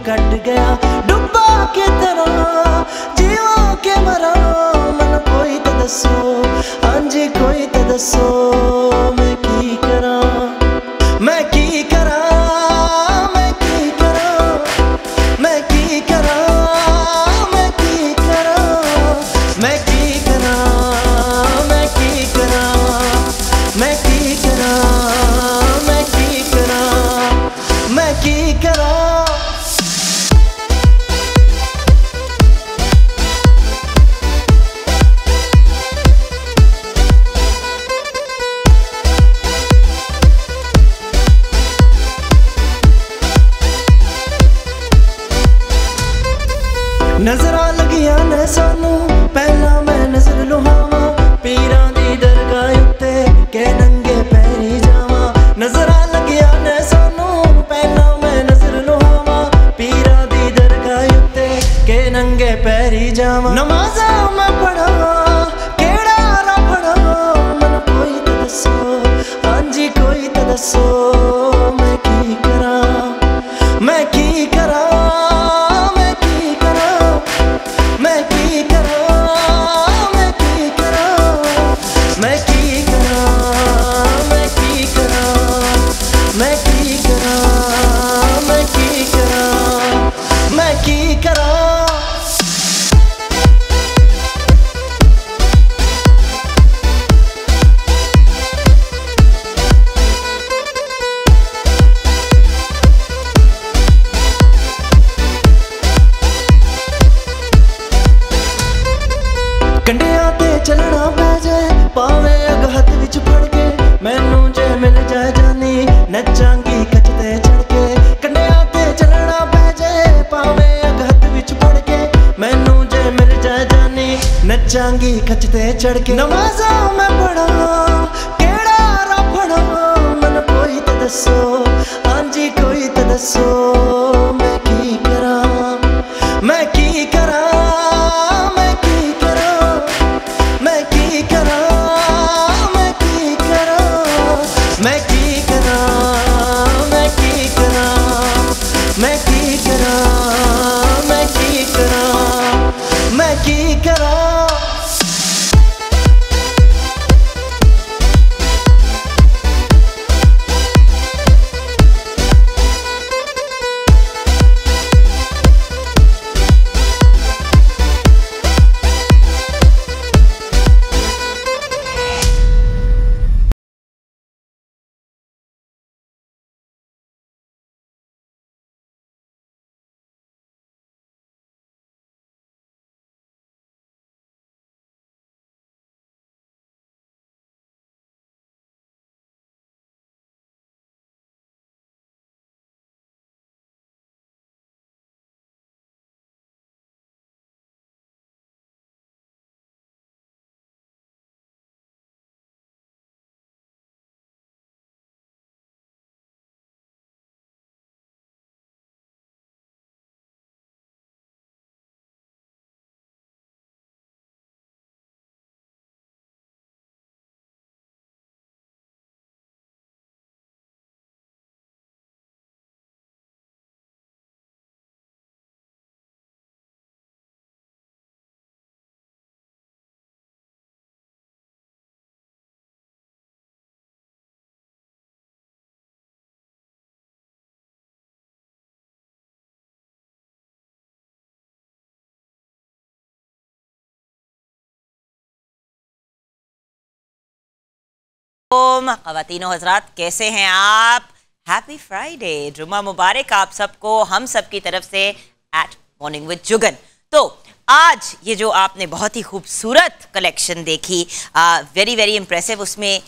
Cut गया डुब्बा के तरह जीवा के मरा मन कोई तो दसो हाँ जी कोई तो दसो मैं की करा मैं की करा मैं की करा मैं की करा मैं की करा मैं की करा मैं की करा मैं की करा मैं की करा मैं की करा नजरा लगिया ने सानू पहला मैं नजर लुहावा पीरां दी दरगाह उत्ते के नंगे पैरी जावा नजरा लगिया ने सानू पहला मैं नजर लुहावा पीरां दी दरगाह उत्ते के नंगे पैरी जावा नमाज़ा मैं पढ़ा केड़ा राह पढ़ा मन कोई तो दसो हाँ जी कोई तो दसो मैं की करा मैं की करा मैं की करा मैं की करा मैं की करा मैं की करा मैं की करा मैं की करा मैं की करा मैं की करा कंडिया ते चलना पै जाए पावे अग हथ विच फड़ के मैनू जे मिल जाए जानी नचांगी कचते चढ़ के कंडिया ते चलना पै जाए पावे अग हथ विच फड़ के मैनू जे मिल जाए जानी नचांगी कचते चढ़ के नमाज़ा मैं पढ़ा केड़ा राह पढ़ा मन कोई तो दसो हाँ जी कोई तो दसो मैं की करा मैं की करा मैं की करा मैं की करा मैं की करा मैं की करा मैं की करा मैं की करा मैं की करा मैं की करा ख़वातीनो हज़रात, कैसे हैं आप? हैप्पी फ्राइडे, जुम्मा मुबारक आप सबको हम सब की तरफ से एट मॉर्निंग विद जुगन। तो आज ये जो आपने बहुत ही खूबसूरत कलेक्शन देखी, वेरी वेरी इम्प्रेसिव, उसमें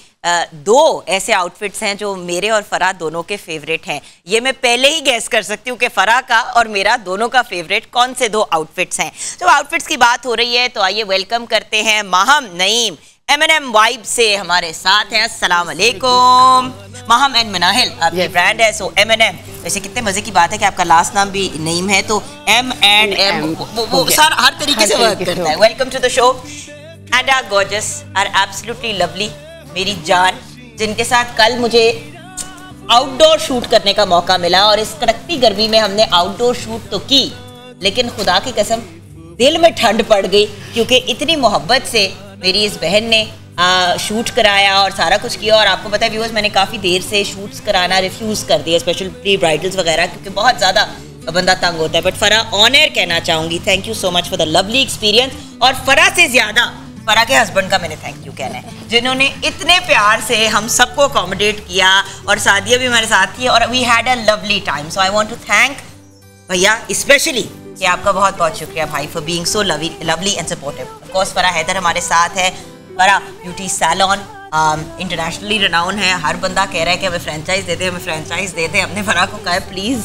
दो ऐसे आउटफिट्स हैं जो मेरे और फराह दोनों के फेवरेट हैं। ये मैं पहले ही गैस कर सकती हूँ कि फराह का और मेरा दोनों का फेवरेट कौन से दो आउटफिट्स हैं। तो आउटफिट्स की बात हो रही है तो आइए वेलकम करते हैं माहम नईम M&M वाइब से हमारे साथ हैं। अस्सलाम वालेकुम। माहम एंड मनाहिल आपकी ब्रांड है, सो M&M। वैसे कितने मजे की बात है कि आपका लास्ट नाम भी नईम है, तो M&M वो सर हर तरीके से वर्क करता है। Welcome to the show and are gorgeous, are absolutely lovely, मेरी जान, जिनके साथ कल मुझे आउटडोर शूट करने का मौका मिला और इस कड़कती गर्मी में हमने आउटडोर शूट तो की, लेकिन खुदा की कसम दिल में ठंड पड़ गई, क्योंकि इतनी मोहब्बत से मेरी इस बहन ने शूट कराया और सारा कुछ किया। और आपको पता है व्यूअर्स, मैंने काफ़ी देर से शूट्स कराना रिफ्यूज़ कर दिया, स्पेशल प्री ब्राइडल्स वगैरह, क्योंकि बहुत ज़्यादा बंदा तंग होता है। बट फराह ऑन एयर कहना चाहूँगी, thank you so much for the lovely experience. और फराह से ज़्यादा फराह के हस्बैंड का मैंने थैंक यू कहना है, जिन्होंने इतने प्यार से हम सबको अकोमोडेट किया। और सादिया भी हमारे साथ थी और we had a lovely time. So I want to thank भैया स्पेशली कि आपका बहुत बहुत शुक्रिया भाई for being so lovely and supportive. Of course Farah Haider हमारे साथ है। Farah beauty salon internationally renown है, हर बंदा कह रहा है कि हमें फ्रेंचाइज देते, हमें फ्रेंचाइज देते। हमने फराह को कहा प्लीज़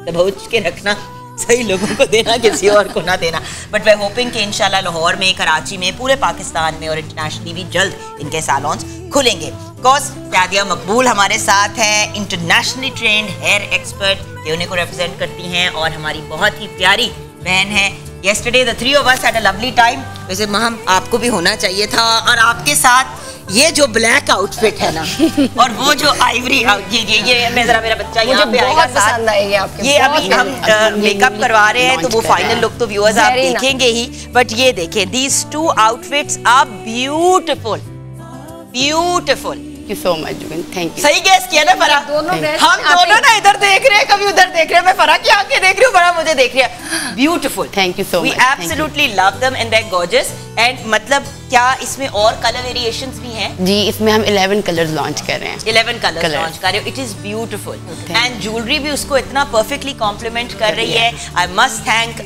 दबोच के रखना, सही लोगों को देना, किसी और को ना देना। बट वे होपिंग कि इंशाल्लाह लाहौर में, कराची में, पूरे पाकिस्तान में और इंटरनेशनली भी जल्द इनके सैलून्स खुलेंगे। कोर्स सादिया मकबूल हमारे साथ हैं, इंटरनेशनली ट्रेंड हेयर एक्सपर्ट, ये उन्हें को रिप्रेजेंट करती हैं और हमारी बहुत ही प्यारी बहन है। Yesterday the three of us had a lovely time। वैसे महम आपको भी होना चाहिए था, और आपके साथ ये जो ब्लैक आउटफिट है ना और वो जो आइवरी ये मैं जरा मेरा बच्चा यहाँ पे आएगा साथ, ये अभी हम मेकअप करवा रहे हैं तो वो फाइनल लुक तो व्यूअर्स आप देखेंगे ही। बट ये देखें, these two outfits are beautiful, beautiful। Thank you so much, thank you। सही गैस किया ना फराह? हम दोनों ना इधर देख रहे हैं, कभी उधर देख रहे हैं। मैं फराह की आंखें देख रही हूँ, फराह मुझे देख रही है। Beautiful, thank you so much. We absolutely love them and they are gorgeous. And मतलब क्या इसमें और कलर वेरिएशंस भी हैं? जी, इसमें हम 11 कलर्स लॉन्च कर रहे हैं। 11 कलर्स लॉन्च कर रहे हो। It is beautiful and jewellery भी उसको इतना परफेक्टली कॉम्प्लीमेंट कर रही है। आई मस्ट थैंक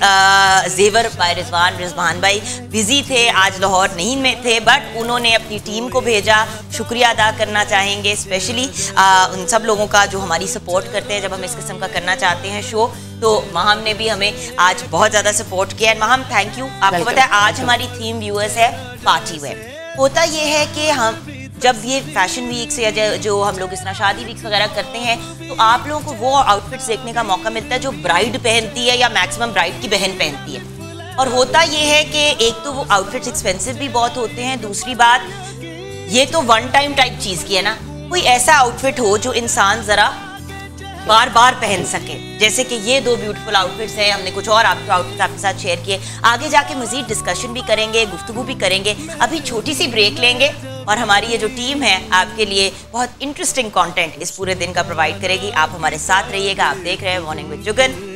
जेवर बाय रिजवान भाई बिजी थे, आज लाहौर नहीं में थे, बट उन्होंने अपनी टीम को भेजा। शुक्रिया अदा करना चाहेंगे स्पेशली उन सब लोगों का जो हमारी सपोर्ट करते हैं जब हम इस किस्म का करना चाहते हैं शो। तो महम ने भी हमें आज बहुत ज़्यादा सपोर्ट किया। महम थैंक यू। आपको पता है आज हमारी थीम व्यूअर्स है पार्टी वेयर। होता ये है कि हम जब ये फैशन वीक्स या जो हम लोग इस तरह शादी वीक्स वगैरह करते हैं तो आप लोगों को वो आउटफिट्स देखने का मौका मिलता है जो ब्राइड पहनती है या मैक्सिमम ब्राइड की बहन पहनती है। और होता ये है कि एक तो वो आउटफिट्स एक्सपेंसिव भी बहुत होते हैं, दूसरी बात ये तो वन टाइम टाइप चीज़ की है ना, कोई ऐसा आउटफिट हो जो इंसान ज़रा बार बार पहन सके। जैसे कि ये दो ब्यूटीफुल आउटफिट्स हैं, हमने कुछ और आउटफिट्स आपके साथ शेयर किए। आगे जाके मजीद डिस्कशन भी करेंगे, गुफ्तगू भी करेंगे। अभी छोटी सी ब्रेक लेंगे और हमारी ये जो टीम है आपके लिए बहुत इंटरेस्टिंग कंटेंट इस पूरे दिन का प्रोवाइड करेगी। आप हमारे साथ रहिएगा। आप देख रहे हैं मॉर्निंग विद जुगन।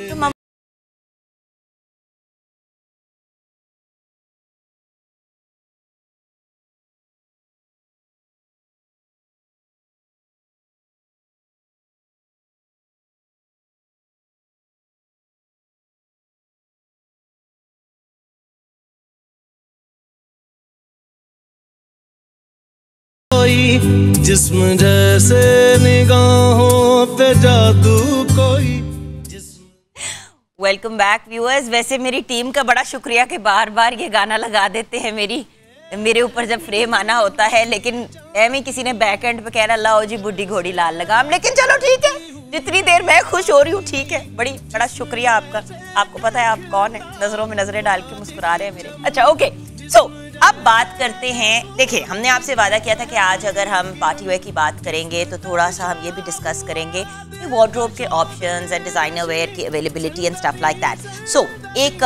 जिस्म जैसे निगाहों पे जादू कोई। Welcome back viewers. वैसे मेरी टीम का बड़ा शुक्रिया कि बार बार ये गाना लगा देते हैं मेरे ऊपर जब फ्रेम आना होता है, लेकिन एम किसी ने बैक एंड पे कहना लाओ जी बुढ़ी घोड़ी लाल लगाम। लेकिन चलो ठीक है, जितनी देर मैं खुश हो रही हूँ ठीक है। बड़ा शुक्रिया आपका। आपको पता है आप कौन है, नजरों में नजरें डाल के मुस्कुरा रहे हैं मेरे। अच्छा ओके, सो अब बात करते हैं। देखिए हमने आपसे वादा किया था कि आज अगर हम पार्टी वेयर की बात करेंगे तो थोड़ा सा हम ये भी डिस्कस करेंगे कि वार्डरोब के ऑप्शंस एंड डिज़ाइनर वेयर की availability and stuff like that. So एक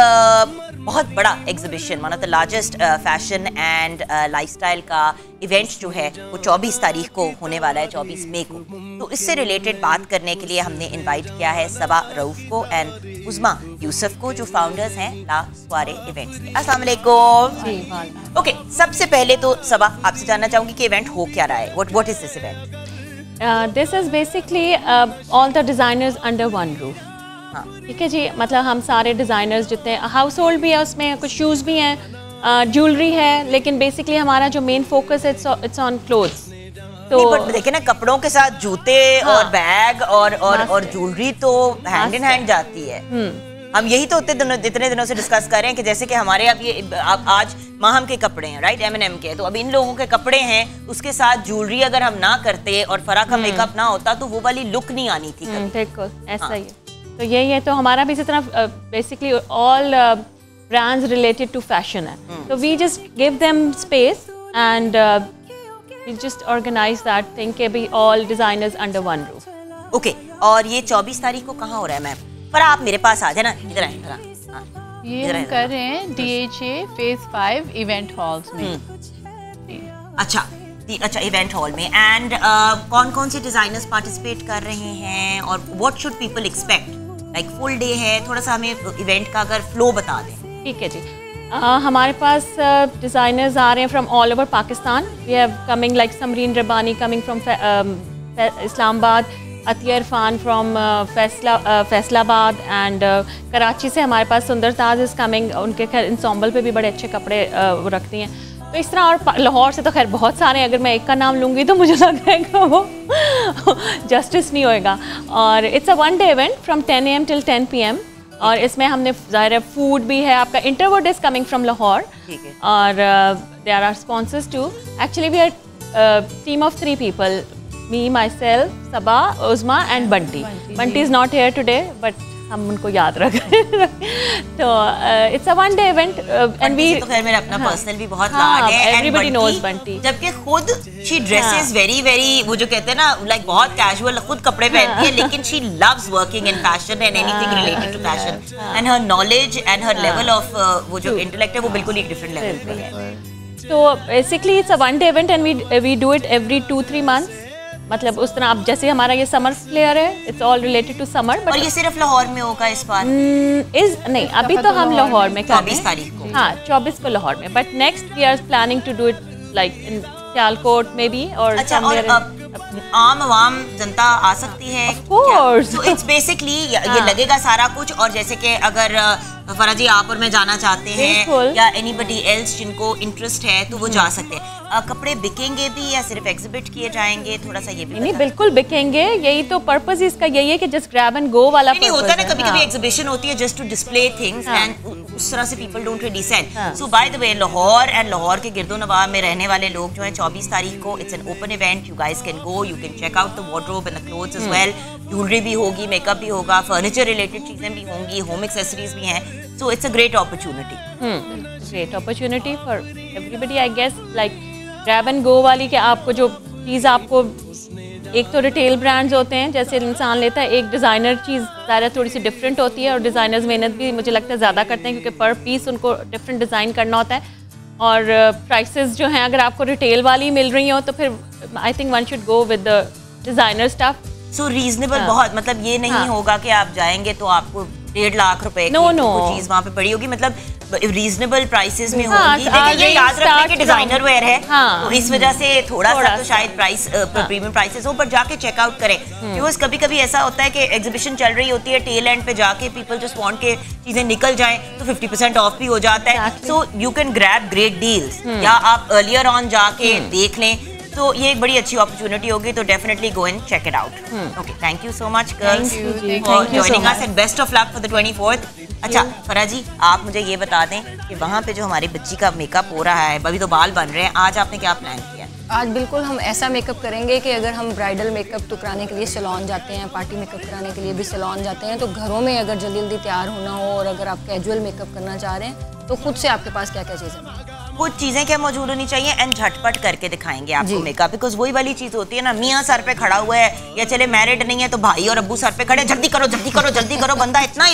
बहुत बड़ा exhibition, one of the largest fashion and lifestyle का इवेंट जो है वो 24 तारीख को होने वाला है, 24 मई को। तो इससे रिलेटेड बात करने के लिए हमने इनवाइट किया है सबा रऊफ को एंड उज़मा यूसुफ को, जो फाउंडर्स हैं ला सोइरे इवेंट्स के। अस्सलाम वालेकुम। ओके, सबसे पहले तो सबा आपसे जानना चाहूंगी कि इवेंट हो क्या रहा है, what is this event? This is basically all the designers under one roof. ठीक है जी, मतलब हम सारे डिजाइनर्स जितने हाउस होल्ड भी है उसमें, कुछ शूज़ भी हैं, ज्वेलरी है, लेकिन बेसिकली हमारा जो main focus it's on clothes. तो देखिए ना, कपड़ों के साथ जूते और बैग और ज्वेलरी तो हैंड इन हैंड जाती है। हम यही तो इतने दिनों से डिस्कस कर रहे हैं कि जैसे कि हमारे अब आज महम के कपड़े हैं, राइट, M&M के, तो अब इन लोगों के कपड़े हैं, उसके साथ ज्वेलरी अगर हम ना करते और फराह का मेकअप ना होता तो वो वाली लुक नहीं आनी थी। बिल्कुल ऐसा ही है। तो यही है, तो हमारा भी इसी तरह basically all brands related to fashion है। तो we just give them space and we just organise that thing के भी all designers under one roof. Okay, और ये 24 तारीख को कहाँ हो रहा है मैम? पर आप मेरे पास आ जाना, इधर आए जरा। ये हम कर रहे हैं DHA फेज 5 इवेंट हॉल्स में। अच्छा इवेंट हॉल में। एंड कौन कौन से डिजाइनर्स पार्टिसिपेट कर रहे हैं और what should people expect? Like full day है, थोड़ा सा हमें इवेंट का अगर फ्लो बता दें। ठीक है जी। हमारे पास डिज़ाइनर्स आ रहे हैं from all over Pakistan. We have coming like Samreen Rabbani coming from Islamabad, Atiya Irfan from Faisalabad and Karachi से हमारे पास सुंदर ताज इज़ कमिंग। उनके खैर इंसॉम्बल पे भी बड़े अच्छे कपड़े वो रखती हैं। तो इस तरह, और लाहौर से तो खैर बहुत सारे हैं, अगर मैं एक का नाम लूँगी तो मुझे लग रहेगा वो जस्टिस नहीं होएगा। और it's a 1 day event from 10 AM till 10 PM। और इसमें हमने ज़ाहिर है फूड भी है आपका। Interwood is coming from Lahore और there are sponsors too. Actually we are team of 3 people, me, myself, Saba, Uzma and Bunty. Bunty is not here today but हम उनको याद रख रहे हैं। तो it's a 1 day event and we तो खैर मेरा अपना पर्सनल भी बहुत लाड है। Everybody knows Bunty. जबकि खुद शी ड्रेसेस वेरी वो जो कहते हैं ना, लाइक बहुत कैजुअल खुद कपड़े पहनती है, लेकिन she loves working in fashion and anything related to fashion. And her knowledge and her level of वो जो इंटेलेक्ट है वो बिल्कुल एक डिफरेंट लेवल पे है। तो basically it's a 1 day event and we do it every 2-3 months। मतलब उस तरह, अब जैसे हमारा ये समर फ्लेयर है, it's all related to summer. और ये सिर्फ लाहौर में होगा इस बार? नहीं, अभी तो हम लाहौर में 24 तारीख को। हाँ, 24 को लाहौर में। But next we are planning to do it like in Sialkot में भी। और अच्छा, और आम आवाम जनता आ सकती है? Of course. तो इट्स बेसिकली ये लगेगा सारा कुछ। और जैसे कि अगर फरा जी आप और मैं जाना चाहते हैं या एनीबडी एल्स जिनको इंटरेस्ट है तो वो जा सकते हैं। कपड़े बिकेंगे भी या सिर्फ एग्जिबिट किए जाएंगे? थोड़ा सा ये भी नहीं, बिल्कुल बिकेंगे। यही तो पर्पस इसका यही है कि जस्ट ग्रैब एंड गो वाला नहीं होता ना। कभी कभी एग्जीबिशन होती है just to display things and उस तरह से people don't really sell. So by the way, Lahore and Lahore के गिरदो नवाब में रहने वाले लोग जो है 24 तारीख को, it's an open event. You guys can go, you can check out the wardrobe and the clothes as well. Jewellery भी होगी, मेकअप भी होगा, फर्नीचर रिलेटेड चीजें भी होंगी, होम एक्सेसरीज भी हैं। So it's a great opportunity. Great opportunity for everybody I guess. Like grab and go वाली कि आपको जो चीज़ आपको, एक तो रिटेल ब्रांड्स होते हैं जैसे इंसान लेता है, एक डिज़ाइनर चीज़ ज़्यादा थोड़ी सी डिफरेंट होती है। और डिज़ाइनर्स मेहनत भी मुझे लगता है ज़्यादा करते हैं क्योंकि पर पीस उनको डिफरेंट डिज़ाइन करना होता है। और प्राइसेस जो हैं अगर आपको रिटेल वाली मिल रही हो तो फिर I think one should go with the designer stuff. So reasonable बहुत, मतलब ये नहीं होगा कि आप जाएंगे तो आपको 1.5 लाख रुपए की चीज वहाँ पे पड़ी होगी। मतलब रीजनेबल प्राइसेस में होगी। लेकिन ये याद रखना कि डिजाइनर वेयर है तो इस वजह से थोड़ा सा तो शायद प्राइस प्रीमियम प्राइसेस हो, पर जाके चेकआउट करें। बिकॉज कभी कभी ऐसा होता है कि एग्जीबिशन चल रही होती है, टेल एंड पे जाके पीपल जस्ट वांट के चीजें निकल जाएं तो 50% ऑफ भी हो जाता है। So you can grab great deals, या आप अर्लियर ऑन जाके देख लें तो ये एक बड़ी अच्छी अपॉर्चुनिटी होगी। तो definitely go and check it out. Okay, thank you so much girls for joining us and best of luck for the 24th। अच्छा फरा जी, आप मुझे ये बता दें कि वहाँ पे जो हमारी बच्ची का मेकअप हो रहा है, अभी तो बाल बन रहे हैं, आज आपने क्या प्लान किया? आज बिल्कुल हम ऐसा मेकअप करेंगे कि अगर हम ब्राइडल मेकअप तो कराने के लिए सैलून जाते हैं, पार्टी मेकअप कराने के लिए भी सैलून जाते हैं, तो घरों में अगर जल्दी जल्दी तैयार होना हो और अगर आप कैजुअल मेकअप करना चाह रहे हैं तो खुद से आपके पास क्या क्या चीज़ें हैं, कुछ चीजें क्या मौजूद होनी चाहिए एंड झटपट करके दिखाएंगे आपको मेकअप। बिकॉज वही वाली चीज होती है ना, मियाँ सर पे खड़ा हुआ है या चले मैरिड नहीं है तो भाई और अब्बू सर पे खड़े, जल्दी करो जल्दी करो जल्दी करो। बंदा इतना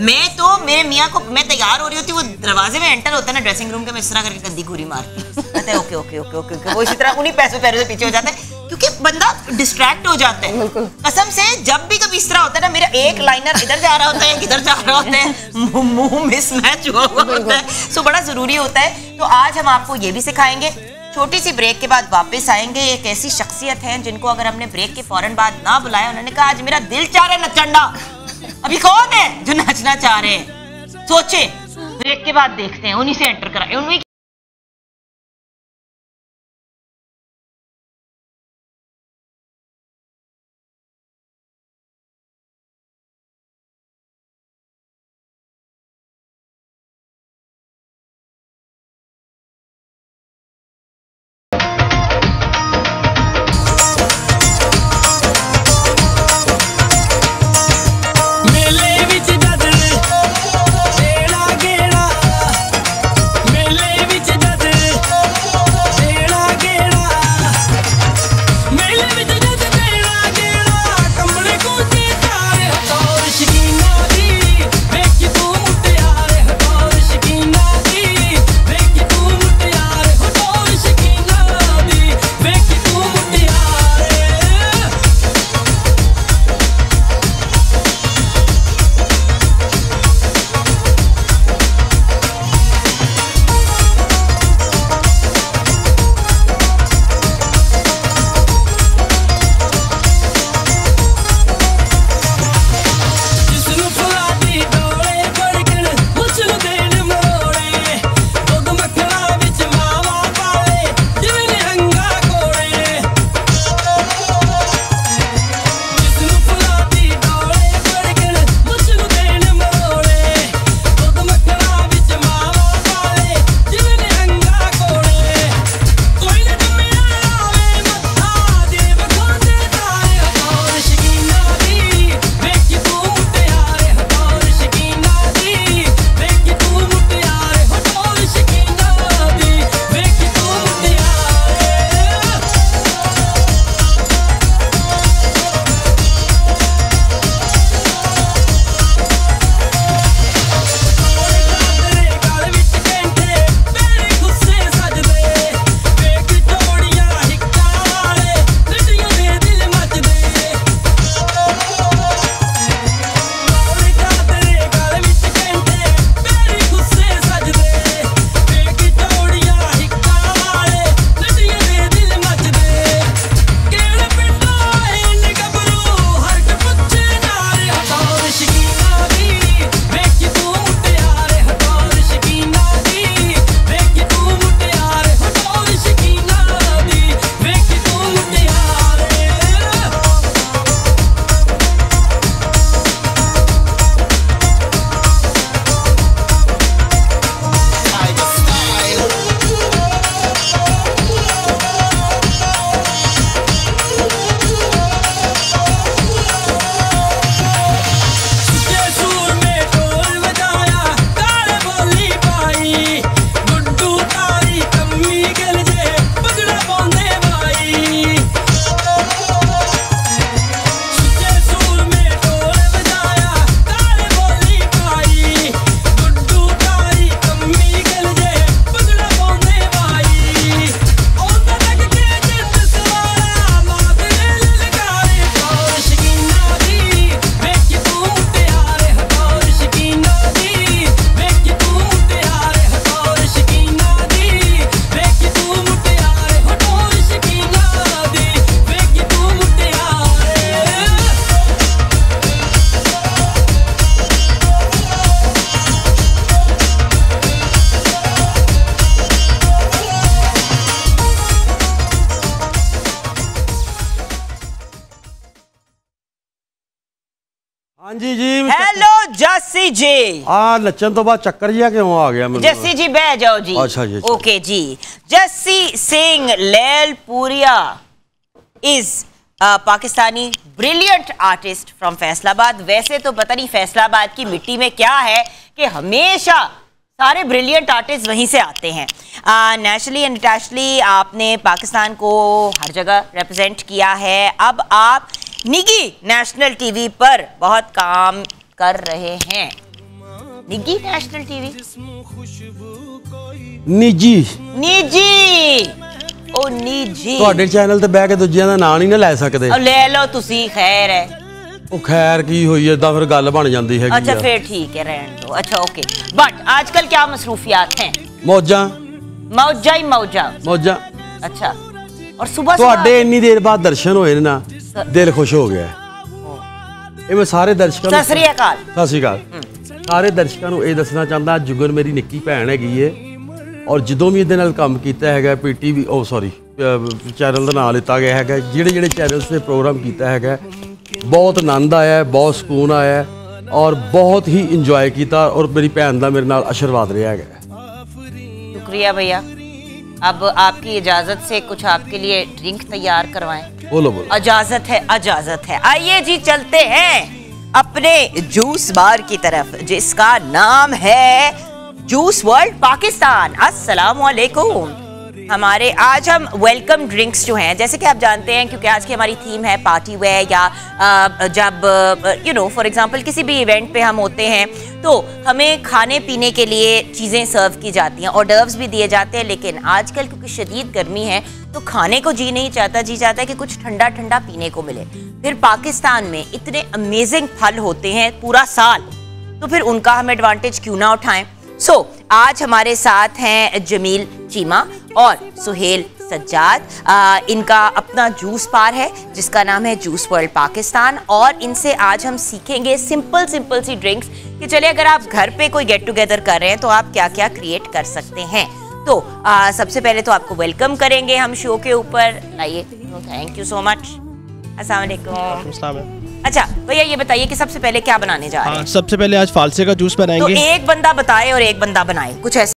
मैं तो मेरे मियाँ को, मैं तैयार हो रही होती, वो दरवाजे में एंटर होता है ना ड्रेसिंग रूम के, मैं इस तरह करके गंदी घूरी मारती कहते हैं ओके ओके ओके ओके। वो इसी तरह उन्हीं पैरों से पीछे हो जाता है क्योंकि बंदा डिस्ट्रैक्ट हो जाता है। कसम से जब भी कभी इस तरह होता है ना, मेरा एक लाइनर इधर जा रहा होता है, इधर जा रहा होता है, मुंह मिसमैच हुआ होता है। सो बड़ा जरूरी होता है। तो आज हम आपको ये भी सिखाएंगे। छोटी सी ब्रेक के बाद वापस आएंगे। एक ऐसी शख्सियत है जिनको अगर हमने ब्रेक के फौरन बाद ना बुलाया, उन्होंने कहा आज मेरा दिल चाह रहा है नचंडा। अभी कौन है जो नचना चाह रहे हैं? सोचे, ब्रेक के बाद देखते हैं, उन्हीं से एंटर कराए। उन्हीं मेले हाँ जी जी। हेलो जस्सी जी। नचन तो बाद चक्कर जिहा क्यों आ गया मेरे? जस्सी जी बैठ जाओ जी। अच्छा जी। ओके जी। Jassi Singh Lelpuria is Pakistani brilliant artist from Faisalabad. वैसे तो पता नहीं फैसलाबाद की मिट्टी में क्या है कि हमेशा सारे ब्रिलियंट आर्टिस्ट वहीं से आते हैं। नेशनली एंड इंटरनेशनली आपने पाकिस्तान को हर जगह रिप्रेजेंट किया है। अब आप निगी नेशनल टीवी पर बहुत काम कर रहे हैं। निगी नेशनल टीवी निजी ओ निजी ਤੁਹਾਡੇ ਚੈਨਲ ਤੇ ਬਹਿ ਕੇ ਦੂਜਿਆਂ ਦਾ ਨਾਂ ਨਹੀਂ ਨਾ ਲੈ ਸਕਦੇ। ਲੈ ਲਓ ਤੁਸੀਂ खैर है। ਉਹ ਖੈਰ ਕੀ ਹੋਈ ਏਦਾਂ ਫਿਰ ਗੱਲ ਬਣ ਜਾਂਦੀ ਹੈਗੀ। अच्छा फिर ठीक है रहने दो। अच्छा ओके बट आजकल क्या मसरूफियात हैं? ਮੌਜਾਂ मौजा ही मौजा। ਮੌਜਾਂ। अच्छा और सुबह ਤੁਹਾਡੇ ਇੰਨੀ ਦੇਰ ਬਾਅਦ ਦਰਸ਼ਨ ਹੋਏ ਨੇ ਨਾ ਦਿਲ ਖੁਸ਼ ਹੋ ਗਿਆ। ਇਹ ਮੈਂ ਸਾਰੇ ਦਰਸ਼ਕਾਂ ਨੂੰ ਸਤਿ ਸ੍ਰੀ ਅਕਾਲ। ਸਤਿ ਸ੍ਰੀ ਅਕਾਲ। ਸਾਰੇ ਦਰਸ਼ਕਾਂ ਨੂੰ ਇਹ ਦੱਸਣਾ ਚਾਹੁੰਦਾ ਜੁਗਨ ਮੇਰੀ ਨਿੱਕੀ ਭੈਣ ਹੈਗੀ ਏ ਔਰ ਜਦੋਂ ਵੀ ਇਹਦੇ ਨਾਲ ਕੰਮ ਕੀਤਾ ਹੈਗਾ ਪੀਟੀਵੀ ਚੈਨਲ ਦਾ ਨਾਮ ਲਿੱਤਾ ਗਿਆ ਹੈਗਾ ਜਿਹੜੇ ਚੈਨਲਸ ਤੇ ਪ੍ਰੋਗਰਾਮ ਕੀਤਾ ਹੈਗਾ ਬਹੁਤ ਆਨੰਦ ਆਇਆ ਬਹੁਤ ਸਕੂਨ ਆਇਆ और बहुत ही इंजॉय किया और मेरी भैन का मेरे नाल आशीर्वाद रहा है। शुक्रिया भैया। अब आपकी इजाजत से कुछ आपके लिए ड्रिंक तैयार करवाएं। बोलो बोलो। इजाजत है इजाजत है। आइए जी चलते हैं अपने जूस बार की तरफ जिसका नाम है जूस वर्ल्ड पाकिस्तान। अस्सलाम वालेकुम। हमारे आज हम वेलकम ड्रिंक्स जो हैं जैसे कि आप जानते हैं क्योंकि आज की हमारी थीम है पार्टी वेयर या जब फॉर एग्जांपल किसी भी इवेंट पे हम होते हैं तो हमें खाने पीने के लिए चीज़ें सर्व की जाती हैं, ऑर्डर्व्स भी दिए जाते हैं। लेकिन आजकल क्योंकि शदीद गर्मी है तो खाने को जी नहीं चाहता, जी चाहता है कि कुछ ठंडा ठंडा पीने को मिले। फिर पाकिस्तान में इतने अमेजिंग फल होते हैं पूरा साल, तो फिर उनका हम एडवांटेज क्यों ना उठाएं। आज हमारे साथ हैं जमील चीमा और सुहेल सज्जाद। इनका अपना जूस बार है जिसका नाम है जूस वर्ल्ड पाकिस्तान और इनसे आज हम सीखेंगे सिंपल सी ड्रिंक्स कि चलिए अगर आप घर पे कोई गेट टुगेदर कर रहे हैं तो आप क्या क्या क्रिएट कर सकते हैं। तो सबसे पहले तो आपको वेलकम करेंगे हम शो के ऊपर। आइए। Thank you so much. अस्सलाम वालेकुम। अच्छा भैया ये बताइए कि सबसे पहले क्या बनाने जा रहे हैं? सबसे पहले आज फालसे का जूस बनाएंगे। तो एक बंदा बताए और एक बंदा बनाए कुछ ऐसा।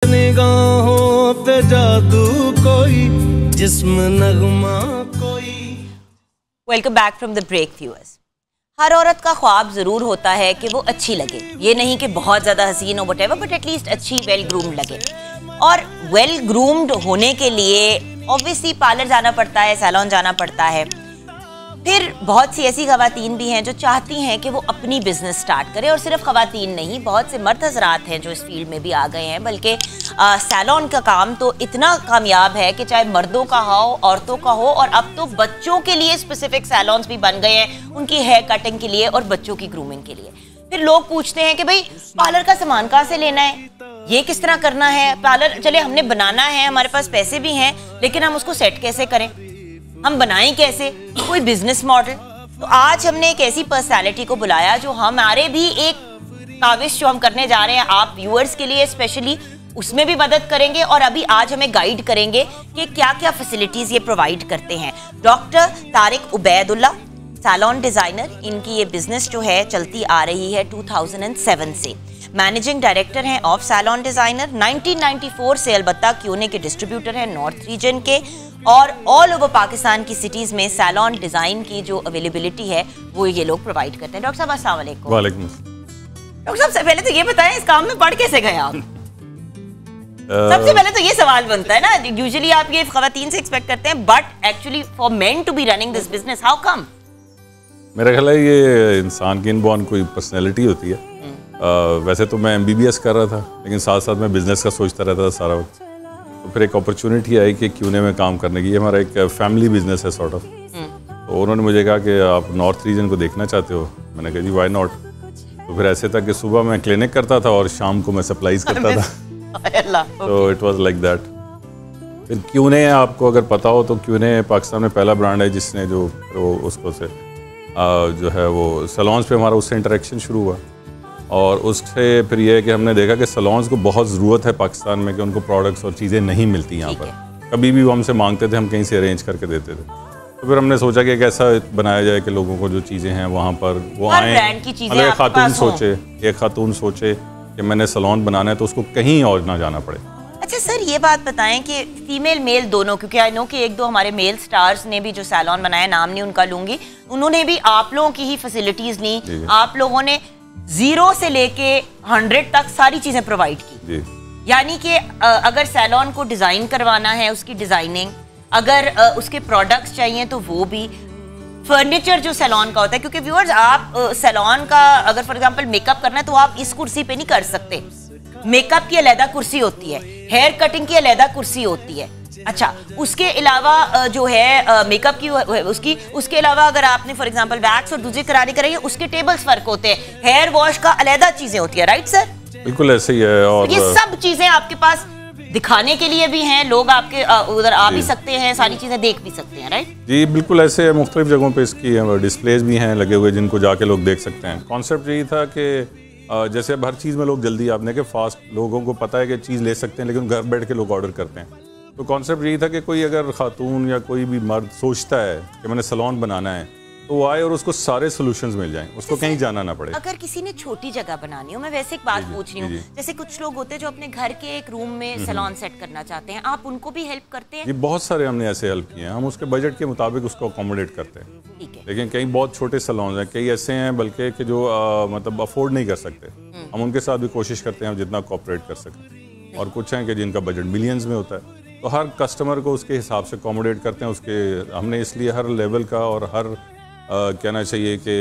निगाहों पे जादू कोई जिस्म नगमा कोई। Welcome back from the break viewers. हर औरत का ख्वाब ज़रूर होता है कि वो अच्छी लगे, ये नहीं कि बहुत ज़्यादा हसीन हो वटेवर बट एटलीस्ट अच्छी वेल ग्रूम्ड लगे। और वेल ग्रूम्ड होने के लिए ऑब्वियसली पार्लर जाना पड़ता है, सैलून जाना पड़ता है। फिर बहुत सी ऐसी खवातीन भी हैं जो चाहती हैं कि वो अपनी बिजनेस स्टार्ट करें, और सिर्फ खवातीन नहीं, बहुत से मर्द हजरात हैं जो इस फील्ड में भी आ गए हैं। बल्कि सैलून का काम तो इतना कामयाब है कि चाहे मर्दों का हो, औरतों का हो, और अब तो बच्चों के लिए स्पेसिफिक सैलून्स भी बन गए हैं, उनकी हेयर कटिंग के लिए और बच्चों की ग्रूमिंग के लिए। फिर लोग पूछते हैं कि भाई पार्लर का सामान कहाँ से लेना है, ये किस तरह करना है, पार्लर चले हमने बनाना है, हमारे पास पैसे भी हैं, लेकिन हम उसको सेट कैसे करें, हम बनाएं कैसे, कोई बिजनेस मॉडल। तो आज हमने एक ऐसी पर्सनालिटी को बुलाया जो हमारे भी एक काविश जो हम करने जा रहे हैं आप व्यूअर्स के लिए स्पेशली, उसमें भी मदद करेंगे, और अभी आज हमें गाइड करेंगे कि क्या क्या फैसिलिटीज ये प्रोवाइड करते हैं। Doctor Tariq Ubaidullah, salon designer, इनकी ये बिजनेस जो है चलती आ रही है 2007 से। मैनेजिंग डायरेक्टर हैं ऑफ सैलून डिजाइनर, 1994 से अलबत्ता क्यूने के डिस्ट्रीब्यूटर हैं नॉर्थ रीजन के, और ऑल ओवर पाकिस्तान की सिटीज में सैलून डिजाइन की जो अवेलेबिलिटी है वो ये लोग प्रोवाइड करते हैं। डॉक्टर साहब अस्सलाम वालेकुम। वालेकुम। डॉक्टर साहब से पहले तो ये बताएं इस काम में पढ़ कैसे गए आप? सबसे पहले तो ये सवाल बनता है ना, यूजुअली आप ये खवातीन से एक्सपेक्ट करते हैं, but actually for men to be running this business, how come? मेरा ख्याल है ये इंसान की इनबॉर्न कोई पर्सनैलिटी होती है। वैसे तो मैं MBBS कर रहा था, लेकिन साथ साथ मैं बिजनेस का सोचता रहता था सारा वक्त। तो फिर एक अपॉर्चुनिटी आई कि क्यूने में काम करने की। ये हमारा एक फैमिली बिजनेस है सॉर्ट ऑफ। तो उन्होंने मुझे कहा कि आप नॉर्थ रीजन को देखना चाहते हो, मैंने कहा जी वाई नॉट। तो फिर ऐसे था कि सुबह मैं क्लिनिक करता था और शाम को मैं सप्लाईज करता था। तो इट वाज लाइक दैट। फिर क्यूने, आपको अगर पता हो तो क्यूने पाकिस्तान में पहला ब्रांड है जिसने जो उसको से जो है वो सैलून्स पे हमारा उससे इंटरेक्शन शुरू हुआ। और उससे फिर ये है कि हमने देखा कि सैलून्स को बहुत ज़रूरत है पाकिस्तान में कि उनको प्रोडक्ट्स और चीज़ें नहीं मिलती यहाँ पर। कभी भी वो हमसे मांगते थे, हम कहीं से अरेंज करके देते थे। तो फिर हमने सोचा कि एक ऐसा बनाया जाए कि लोगों को जो चीज़ें हैं वहाँ पर वो आएँ। मतलब एक खातून सोचे कि मैंने सैलून बनाना है तो उसको कहीं और ना जाना पड़े। अच्छा सर, ये बात बताएं कि फीमेल मेल दोनों, क्योंकि आई नो कि एक दो हमारे मेल स्टार्स ने भी जो सैलून बनाया, नाम नहीं उनका लूंगी, उन्होंने भी आप लोगों की ही फैसिलिटीज ली। आप लोगों ने 0 से लेके 100 तक सारी चीजें प्रोवाइड की। यानी कि अगर सैलून को डिजाइन करवाना है उसकी डिजाइनिंग, अगर उसके प्रोडक्ट्स चाहिए तो वो भी, फर्नीचर जो सैलून का होता है, क्योंकि व्यूअर्स आप सैलून का अगर फॉर एग्जांपल मेकअप करना है तो आप इस कुर्सी पे नहीं कर सकते, मेकअप की अलहदा कुर्सी होती है, हेयर कटिंग की अलहदा कुर्सी होती है। अच्छा, उसके अलावा जो है मेकअप की उसकी, उसके अलावा अगर आपने फॉर एग्जांपल वैक्स और दूसरी करारी कराई है उसके टेबल्स फर्क होते हैं, हेयर वॉश का अलहदा चीजें होती है, राइट सर? बिल्कुल ऐसे ही है। और ये सब चीजें आपके पास दिखाने के लिए भी हैं, लोग आपके उधर आ भी सकते हैं, सारी चीजें देख भी सकते हैं, राइट? जी बिल्कुल ऐसे है। मुख्तलिफ जगहों पे इसकी डिस्प्लेज भी हैं लगे हुए जिनको जाके लोग देख सकते हैं। कॉन्सेप्ट यही था कि जैसे अब हर चीज़ में लोग जल्दी, आपने कि फास्ट, लोगों को पता है कि चीज़ ले सकते हैं लेकिन घर बैठ के लोग ऑर्डर करते हैं। तो कॉन्सेप्ट यही था कि कोई अगर खातून या कोई भी मर्द सोचता है कि मैंने सैलून बनाना है तो वो आए और उसको सारे सॉल्यूशंस मिल जाएं, उसको कहीं जाना ना पड़े। अगर किसी ने छोटी जगह बनानी हो, मैं वैसे एक बात पूछ रही हूँ, जैसे कुछ लोग होते हैं जो अपने घर के एक रूम में सैलून सेट करना चाहते हैं, आप उनको भी हेल्प करते हैं? जी बहुत सारे हमने ऐसे हेल्प किए हैं, हम उसके बजट के मुताबिक उसको अकोमोडेट करते हैं। लेकिन कई बहुत छोटे सैलून हैं, कई ऐसे हैं बल्कि कि जो मतलब अफोर्ड नहीं कर सकते, हम उनके साथ भी कोशिश करते हैं जितना कोऑपरेट कर सकें। और कुछ हैं कि जिनका बजट मिलियंस में होता है, तो हर कस्टमर को उसके हिसाब से अकोमोडेट करते हैं। उसके हमने इसलिए हर लेवल का और हर कहना चाहिए कि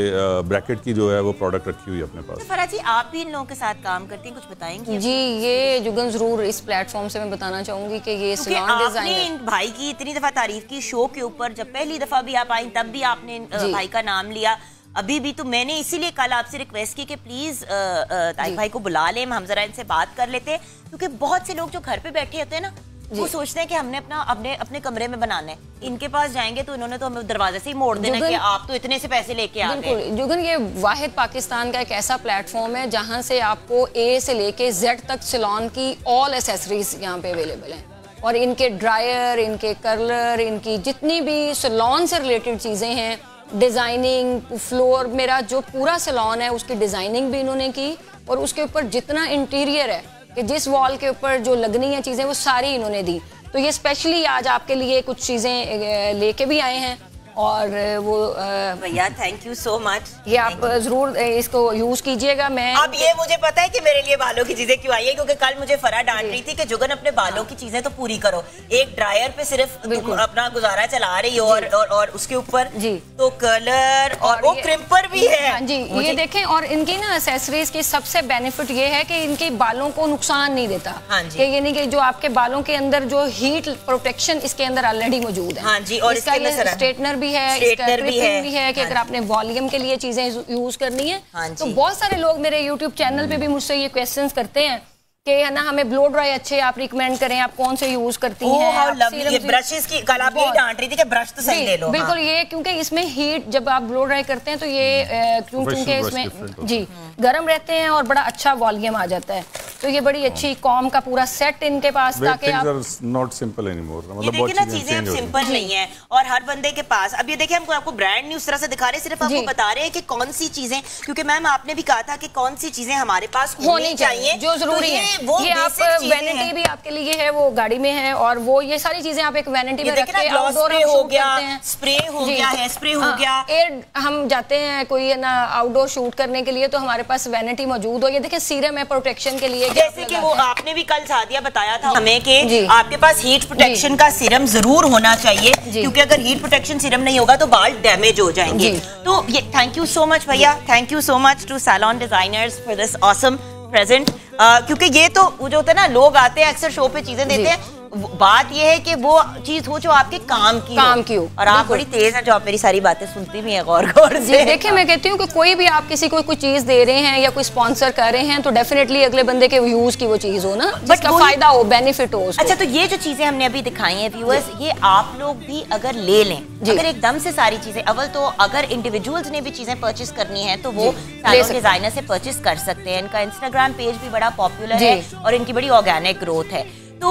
ब्रैकेट की जो है वो प्रोडक्ट रखी हुई है अपने पास। फराज जी, आप भी इन लोगों के साथ काम करती हैं, कुछ बताएंगे? जी, ये जुगन जरूर इस प्लेटफॉर्म से मैं बताना चाहूंगी कि ये सैलून डिजाइनर, इन भाई की इतनी दफा तारीफ की शो के ऊपर, जब पहली दफा भी आप आई तब भी आपने भाई का नाम लिया, अभी भी। तो मैंने इसीलिए कल आपसे रिक्वेस्ट की कि प्लीज तारिक भाई को बुला लें, हम जरा इनसे बात कर लेते हैं, क्योंकि बहुत से लोग जो घर पे बैठे होते हैं ना, वो सोचते हैं कि हमने अपने कमरे में बनाना है, इनके पास जाएंगे तो इन्होंने तो हमें दरवाजे से ही मोड़ देना कि आप तो इतने से पैसे लेके आ गए। बिल्कुल जुगन, ये वाहिद पाकिस्तान का एक ऐसा प्लेटफॉर्म है जहां से आपको A से लेके Z तक सैलून की ऑल एसेसरीज यहाँ पे अवेलेबल हैं, और इनके ड्रायर, इनके कर्लर, इनकी जितनी भी सैलून से रिलेटेड चीजें हैं, डिजाइनिंग, फ्लोर, मेरा जो पूरा सैलून है उसकी डिजाइनिंग भी इन्होंने की, और उसके ऊपर जितना इंटीरियर है कि जिस वॉल के ऊपर जो लगनी है चीज़ें वो सारी इन्होंने दी। तो ये स्पेशली आज आपके लिए कुछ चीज़ें लेके भी आए हैं, और वो भैया थैंक यू सो मच। ये आप जरूर इसको यूज कीजिएगा। मैं अब ये मुझे पता है कि मेरे लिए बालों की चीजें क्यों आई है, क्योंकि कल मुझे फरा डांट रही थी कि जुगन अपने बालों की चीजें तो पूरी करो, एक ड्रायर पे सिर्फ तुम अपना गुजारा चला रही हो और उसके ऊपर जी तो कलर और वो क्रिम्पर भी है। हाँ जी, ये देखें। और इनकी ना एक्सेसरीज की सबसे बेनिफिट ये है कि इनके बालों को नुकसान नहीं देता। हाँ जी, कि यानी कि जो आपके बालों के अंदर जो हीट प्रोटेक्शन इसके अंदर ऑलरेडी मौजूद है। हाँ जी, और इसका ये स्ट्रेटनर भी है, इसका क्लिपिंग भी है कि अगर आपने वॉल्यूम के लिए चीजें यूज करनी है। तो बहुत सारे लोग मेरे यूट्यूब चैनल पे भी मुझसे ये क्वेश्चंस करते हैं कि है ना हमें ब्लो ड्राई अच्छे आप रिकमेंड करें, आप कौन से यूज करती हैं। ये ब्रशेस की कल आप यही डांट रही थी कि ब्रश तो सही ले लो। बिल्कुल ये क्योंकि इसमें हीट जब आप ब्लो ड्राई करते हैं तो ये क्योंकि इसमें जी गर्म रहते हैं और बड़ा अच्छा वॉल्यूम आ जाता है। तो ये बड़ी अच्छी कॉम का पूरा सेट इनके पास, ताकि आप नॉट सिंपल एनीमोर। मतलब देखिए ना चीजें अब सिंपल नहीं है और हर बंदे के पास। अब ये देखिए हम आपको ब्रांड न्यू उस तरह से दिखा रहे हैं, सिर्फ आपको बता रहे हैं कि कौन सी चीजें, क्योंकि मैम आपने भी कहा था कि कौन सी चीजें हमारे पास होनी चाहिए जो जरूरी है। ये आप वैनिटी भी आपके लिए है, वो गाड़ी में है, और वो ये सारी चीजें आप एक वैनिटी में रख के आउटडोर हो गया, स्प्रे हो गया, हेयर स्प्रे हो गया, एयर हम जाते हैं कोई ना आउटडोर शूट करने के लिए तो हमारे पास वैनिटी मौजूद हो। ये देखिए सीरम है प्रोटेक्शन के लिए, जैसे कि वो आपने भी कल सादिया बताया था हमें कि आपके पास हीट प्रोटेक्शन का सीरम जरूर होना चाहिए, क्योंकि अगर हीट प्रोटेक्शन सीरम नहीं होगा तो बाल डैमेज हो जाएंगे। तो ये थैंक यू सो मच भैया, thank you so much to salon designers for this awesome present. क्योंकि ये तो वो जो होता है ना, लोग आते हैं अक्सर शो पे चीजें देते हैं, बात ये है कि वो चीज हो जो आपके काम की हो। और आप बड़ी तेज है जो आप मेरी सारी बातें सुनती भी हैं गौर से। देखिए मैं कहती हूँ कि कोई भी आप किसी को कोई चीज दे रहे हैं या कोई स्पॉन्सर कर रहे हैं तो डेफिनेटली अगले बंदे के यूज की वो चीज हो ना, जिसका फायदा हो, बेनिफिट हो उसको। अच्छा, तो ये जो चीजें हमने अभी दिखाई हैं व्यूअर्स, ये आप लोग भी अगर ले लें, अगर एकदम से सारी चीजें, अव्वल तो अगर इंडिविजुअल्स ने भी चीजें परचेस करनी है तो वो सैलून डिजाइनर से परचेस कर सकते हैं। इनका इंस्टाग्राम पेज भी बड़ा पॉपुलर है और इनकी बड़ी ऑर्गेनिक ग्रोथ है। तो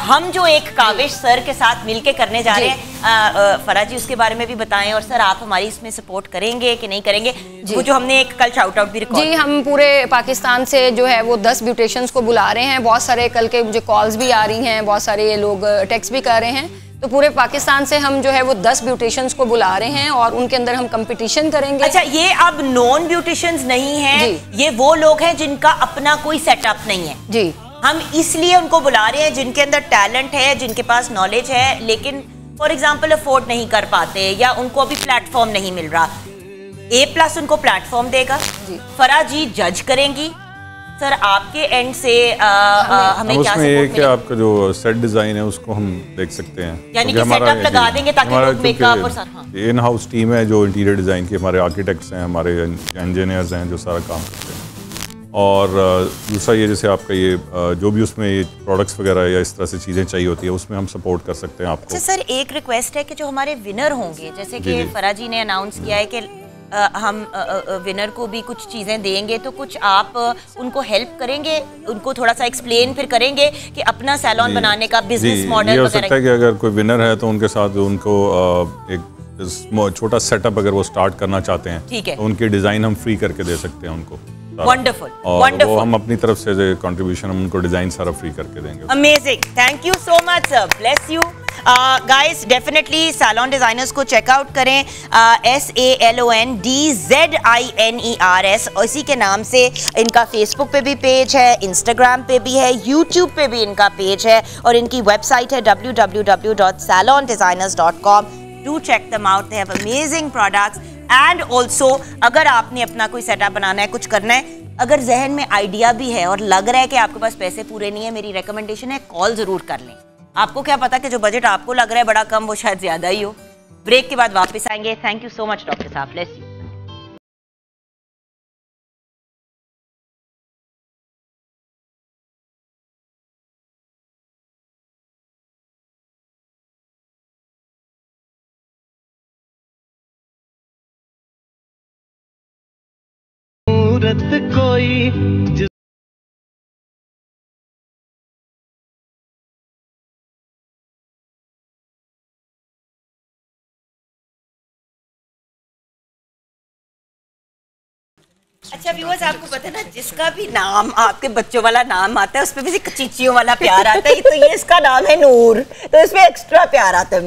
हम जो एक काविश सर के साथ मिलके करने जा रहे हैं, फरा जी उसके बारे में भी बताएं, और सर आप हमारी इसमें सपोर्ट करेंगे कि नहीं करेंगे? वो जो हमने एक कल शाउट आउट भी रिकॉर्ड जी, हम पूरे पाकिस्तान से जो है वो 10 ब्यूटिशियंस को बुला रहे हैं। बहुत सारे कल के मुझे कॉल्स भी आ रही हैं, बहुत सारे लोग टेक्स्ट भी कर रहे हैं। तो पूरे पाकिस्तान से हम जो है वो 10 ब्यूटिशियंस को बुला रहे हैं और उनके अंदर हम कंपटीशन करेंगे। अच्छा, ये अब नॉन ब्यूटिशियंस नहीं है, ये वो लोग हैं जिनका अपना कोई सेटअप नहीं है जी। हम इसलिए उनको बुला रहे हैं जिनके अंदर टैलेंट है, जिनके पास नॉलेज है, लेकिन फॉर एग्जांपल अफोर्ड नहीं कर पाते या उनको अभी प्लेटफॉर्म नहीं मिल रहा। A+ उनको प्लेटफॉर्म देगा, फरा जी जज करेंगी। सर आपके एंड से हमें क्या उसमें ये कि आपका जो सेट डिजाइन है उसको हम देख सकते हैं, यानी कि सेटअप लगा देंगे ताकि लोग मेकअप और साथ इन हाउस टीम है जो इंटीरियर डिजाइन की, हमारे आर्किटेक्ट्स हैं, हमारे इंजीनियर्स हैं जो सारा काम करते हैं। और दूसरा ये जैसे आपका ये जो भी उसमें ये प्रोडक्ट्स वगैरह या इस तरह से चीज़ें चाहिए होती है उसमें हम सपोर्ट कर सकते हैं आपको। सर एक रिक्वेस्ट है कि जो हमारे विनर होंगे, जैसे कि फरा जी ने अनाउंस किया है कि हम विनर को भी कुछ चीज़ें देंगे, तो कुछ आप उनको हेल्प करेंगे, उनको थोड़ा सा एक्सप्लेन फिर करेंगे कि अपना सैलून बनाने का बिजनेस मॉडल ये हो सकता है कि अगर कोई विनर है तो उनके साथ उनको एक छोटा सेटअप अगर वो स्टार्ट करना चाहते हैं, ठीक है, तो उनकी डिज़ाइन हम फ्री करके दे सकते हैं उनको। Wonderful, wonderful. वो हम अपनी तरफ से कंट्रीब्यूशन हम उनको डिजाइन सारा फ्री करके देंगे। Amazing, thank you so much sir, bless you guys. Definitely salon designers को चेकआउट करें, SALONDZINERS, इसी के नाम से इनका फेसबुक पे भी पेज है, इंस्टाग्राम पे भी है, यूट्यूब पे भी इनका पेज है, और इनकी वेबसाइट है www.salondesigners.com। Do check them out, they have amazing products. And also अगर आपने अपना कोई सेटअप बनाना है, कुछ करना है, अगर जहन में आइडिया भी है और लग रहा है कि आपके पास पैसे पूरे नहीं है, मेरी रिकमेंडेशन है कॉल जरूर कर लें। आपको क्या पता कि जो बजट आपको लग रहा है बड़ा कम, वो शायद ज्यादा ही हो। ब्रेक के बाद वापस आएंगे। Thank you so much doctor साहब, ब्लेस यू। कोई अच्छा व्यूअर्स, आपको पता है ना, जिसका भी नाम आपके बच्चों वाला नाम आता है उसपे भी कचीचियों वाला प्यार आता है। तो ये इसका नाम है नूर, तो इसमें एक्स्ट्रा प्यार आता है,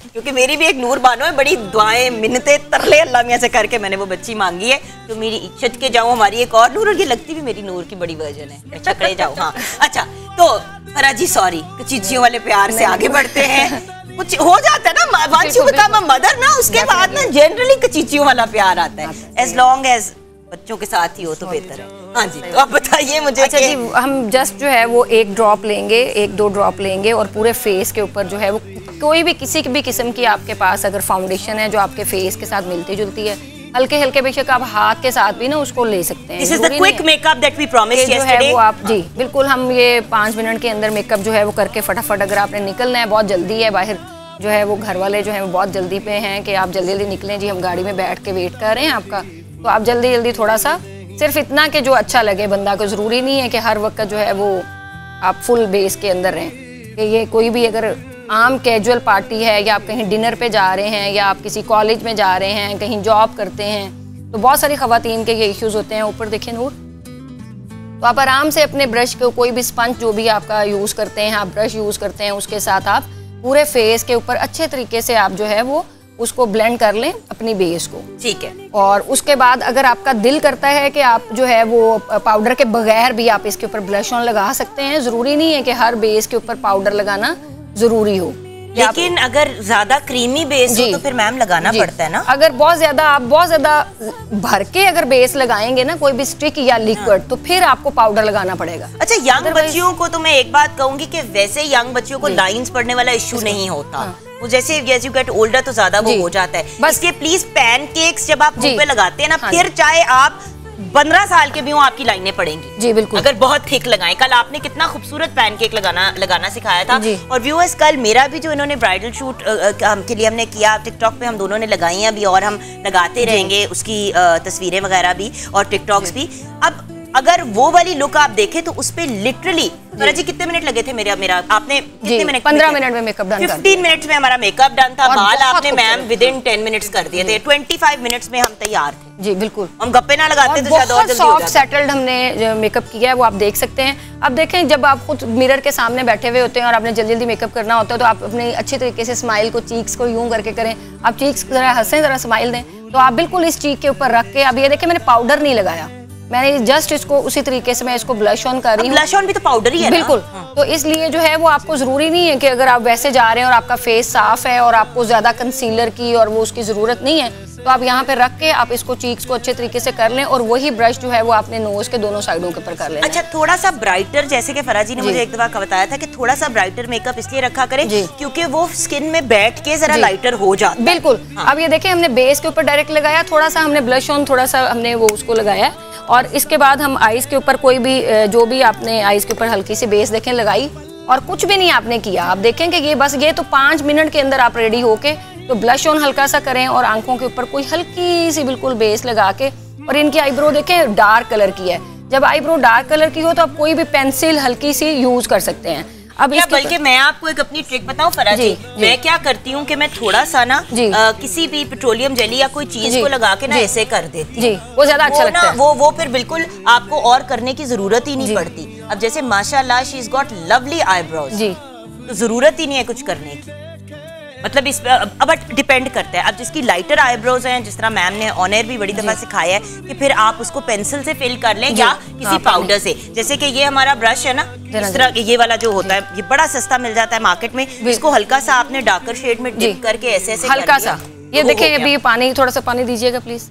क्योंकि मेरी भी एक नूर बानो है। बड़ी दुआएं मिन्नतें तरले अल्लाह मियां से करके मैंने वो बच्ची मांगी है, तो मेरी इच्छा के जाऊँ हमारी एक और नूर, और ये लगती भी मेरी नूर की बड़ी वर्जन है, चकड़े जाओ। हाँ अच्छा, तो फरा जी सॉरी, कचीचियों वाले प्यार से आगे बढ़ते हैं। कुछ हो जाता है ना, once you become a mother ना, उसके बाद ना जनरली कचीचियों वाला प्यार आता है, एज लॉन्ग एज बच्चों के साथ ही हो तो बेहतर है। हाँ जी, तो आप बताइए मुझे। अच्छा जी, हम जस्ट जो है वो 1 ड्रॉप लेंगे, 1-2 ड्रॉप लेंगे और पूरे फेस के ऊपर जो है वो कोई भी किसी भी किस्म की आपके पास अगर फाउंडेशन है जो आपके फेस के साथ मिलती जुलती है, हल्के हल्के बेशक आप हाथ के साथ भी ना उसको ले सकते हैं। This is the quick makeup that we promised yesterday. वो आप जी बिल्कुल, हम ये 5 मिनट के अंदर मेकअप जो है वो करके फटाफट, अगर आपने निकलना है, बहुत जल्दी है बाहर, जो है वो घर वाले जो है वो बहुत जल्दी पे हैं कि आप जल्दी जल्दी निकलें जी, हम गाड़ी में बैठ के वेट कर रहे हैं आपका, तो आप जल्दी जल्दी थोड़ा सा सिर्फ इतना कि जो अच्छा लगे बंदा को, ज़रूरी नहीं है कि हर वक्त जो है वो आप फुल बेस के अंदर रहें। कि ये कोई भी अगर आम कैजुअल पार्टी है, या आप कहीं डिनर पे जा रहे हैं, या आप किसी कॉलेज में जा रहे हैं, कहीं जॉब करते हैं, तो बहुत सारी ख़वातीन के ये इश्यूज़ होते हैं। ऊपर देखें नूर, तो आप आराम से अपने ब्रश को, कोई भी स्पंज जो भी आपका यूज़ करते हैं, आप ब्रश यूज़ करते हैं, उसके साथ आप पूरे फेस के ऊपर अच्छे तरीके से आप जो है वो उसको ब्लेंड कर लें अपनी बेस को। ठीक है। और उसके बाद अगर आपका दिल करता है कि आप जो है वो पाउडर के बगैर भी आप इसके ऊपर ब्लश ऑन लगा सकते हैं, ज़रूरी नहीं है कि हर बेस के ऊपर पाउडर लगाना ज़रूरी हो। लेकिन अगर ज्यादा क्रीमी बेस हो तो फिर मैम लगाना पड़ता है ना। अगर बहुत ज्यादा भर के अगर बेस लगाएंगे ना कोई भी स्टिक या लिक्विड, तो फिर आपको पाउडर लगाना पड़ेगा। अच्छा, यंग बच्चियों को तो मैं एक बात कहूंगी कि वैसे यंग बच्चियों को लाइंस पड़ने वाला इश्यू नहीं होता, वो जैसे एज यू गेट ओल्डर तो ज्यादा वो हो जाता है। बस ये प्लीज पैनकेक्स जब आप मुंह पे लगाते हैं ना, फिर चाहे आप 15 साल के भी हो, आपकी लाइनें पड़ेंगी। जी बिल्कुल, अगर बहुत थिक लगाएं। कल आपने कितना खूबसूरत पैनकेक लगाना सिखाया था। और व्यूअर्स, कल मेरा भी जो इन्होंने ब्राइडल शूट के लिए हमने किया, टिकटॉक पे हम दोनों ने लगाई हैं अभी, और हम लगाते रहेंगे उसकी तस्वीरें वगैरह भी और टिकटॉक्स भी। अब अगर वो वाली लुक आप देखें तो उस पे लिटरली जी कितने मिनट लगे थे? मेरा आपने कितने मिनट? 15 मिनट में मेकअप डन। 15 मिनट्स में हमारा मेकअप डन था। बाल आपने मैम विदिन 10 मिनट्स कर दिए थे। 25 मिनट्स में हम तैयार थे। जी बिल्कुल, हम गप्पे ना लगाते तो शायद और जल्दी हो जाता। सेटल्ड हमने मेकअप किया है, वो आप देख सकते हैं। अब देखें, जब आप खुद मिरर के सामने बैठे हुए होते हैं और आपने जल्दी जल्दी मेकअप करना होता है, तो आप अपने अच्छे तरीके से स्माइल को, चीक्स को यूं करके करें। आप चीक्स जरा हंसें, जरा स्माइल दें, तो आप बिल्कुल इस चीक के ऊपर रख के, अब ये देखें मैंने पाउडर नहीं लगाया, मैंने जस्ट इसको उसी तरीके से मैं इसको ब्लश ऑन कर रही हूँ। ब्लश ऑन भी तो पाउडर ही है बिल्कुल। तो इसलिए जो है वो आपको जरूरी नहीं है कि अगर आप वैसे जा रहे हैं और आपका फेस साफ है और आपको ज्यादा कंसीलर की और वो उसकी जरूरत नहीं है, तो आप यहाँ पे रख के आप इसको चीक्स को अच्छे तरीके से कर लें, और वही ब्रश जो है वो आपने नोज के दोनों साइडों के ऊपर कर लें। अच्छा, थोड़ा सा ब्राइटर, जैसे कि फराजी ने मुझे एक दफा बताया था कि थोड़ा सा ब्राइटर मेकअप इसलिए रखा करें क्योंकि वो स्किन में बैठ के जरा लाइटर हो जाता है। बिल्कुल। अब ये देखें, हमने बेस के ऊपर डायरेक्ट लगाया, थोड़ा सा हमने ब्लश ऑन, थोड़ा सा हमने वो उसको लगाया, और इसके बाद हम आईज के ऊपर कोई भी जो भी आपने आईज के ऊपर हल्की सी बेस देखें लगाई, और कुछ भी नहीं आपने किया। आप देखें कि ये बस ये तो 5 मिनट के अंदर आप रेडी होके तो ब्लश ऑन हल्का सा करें और आंखों के ऊपर कोई हल्की सी बिल्कुल बेस लगा के, और इनकी आईब्रो देखें डार्क कलर की है। जब आईब्रो डार्क कलर की हो तो आप कोई भी पेंसिल हल्की सी यूज कर सकते हैं। अब बल्कि मैं आपको एक अपनी ट्रिक बताऊं फराजी, मैं क्या करती हूँ कि मैं थोड़ा सा ना किसी भी पेट्रोलियम जेली या कोई चीज को लगा के ना ऐसे कर देती हूँ, वो ज्यादा अच्छा लगता है। वो फिर बिल्कुल आपको और करने की जरूरत ही नहीं पड़ती। अब जैसे माशाल्लाह she is got lovely eyebrows, तो जरूरत ही नहीं है कुछ करने की। मतलब इस अब डिपेंड करता है। अब जिसकी लाइटर आईब्रोज हैं, जिस तरह मैम ने ऑन एयर भी बड़ी दफा सिखाया है कि फिर आप उसको पेंसिल से फिल कर लें या किसी पाउडर से। जैसे कि ये हमारा ब्रश है ना, इस तरह ये वाला जो होता है, ये बड़ा सस्ता मिल जाता है मार्केट में। इसको हल्का सा आपने डार्कर शेड में डिप करके ऐसे ऐसे हल्का सा, ये देखें अभी पानी, थोड़ा सा पानी दीजिएगा प्लीज।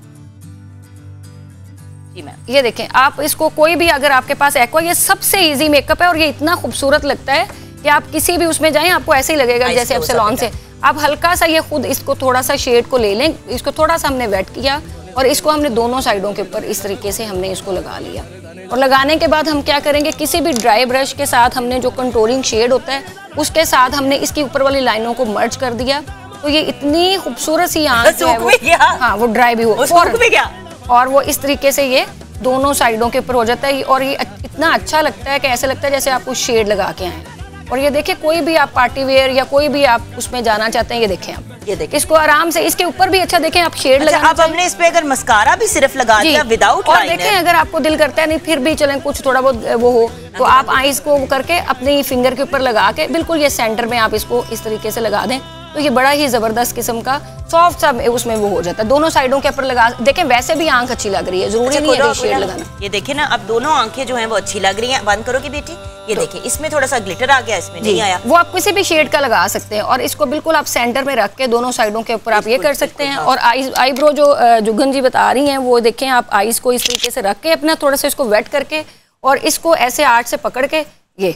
ये देखें, आप इसको कोई भी, अगर आपके पास एक्वा, ये सबसे इजी मेकअप है और ये इतना खूबसूरत लगता है कि आप किसी भी उसमें जाएं आपको ऐसे ही लगेगा जैसे आप सैलून से। आप हल्का सा ये खुद इसको थोड़ा सा शेड को ले लें, इसको थोड़ा सा हमने वेट किया और इसको हमने दोनों साइडों के ऊपर इस तरीके से हमने इसको लगा लिया। और लगाने के बाद हम क्या करेंगे, किसी भी ड्राई ब्रश के साथ हमने जो कंटूरिंग शेड होता है उसके साथ हमने इसकी ऊपर वाली लाइनों को मर्ज कर दिया। तो ये इतनी खूबसूरत सी आंख है वो, हाँ वो ड्राई भी हो गया, और वो इस तरीके से ये दोनों साइडों के ऊपर हो जाता है। और ये इतना अच्छा लगता है कि ऐसे लगता है जैसे आप कुछ शेड लगा के आए। और ये देखिए, कोई भी आप पार्टी वेयर या कोई भी आप उसमें जाना चाहते हैं, ये देखें आप ये देखिए, इसको आराम से इसके ऊपर भी अच्छा देखें आप शेड अच्छा, लगाना अब हमने इस पे अगर मस्कारा भी सिर्फ लगा दिया विदाउट और देखें अगर आपको दिल करता है नहीं फिर भी चलें कुछ थोड़ा बहुत वो हो तो आप आईज को करके अपनी फिंगर के ऊपर लगा के बिल्कुल ये सेंटर में आप इसको इस तरीके से लगा दें तो ये बड़ा ही जबरदस्त किस्म का सॉफ्ट सा उसमें वो हो जाता है। दोनों साइडों के ऊपर लगा देखें, वैसे भी आंख अच्छी लग रही है, जरूरी नहीं है शेड लगाना। ये देखिए ना, अब दोनों आंखें जो हैं वो अच्छी लग रही हैं। बंद करो कि बेटी, ये देखिए इसमें थोड़ा सा ग्लिटर आ गया, इसमें नहीं आया। वो आप किसी भी शेड का लगा सकते हैं और इसको बिल्कुल आप सेंटर में रख के दोनों साइडों के ऊपर आप ये कर सकते हैं। और आईब्रो जो जुगन जी बता रही हैं वो देखें, आप आईज को इस तरीके से रख के अपना थोड़ा सा इसको वेट करके और इसको ऐसे आर्ट से पकड़ के ये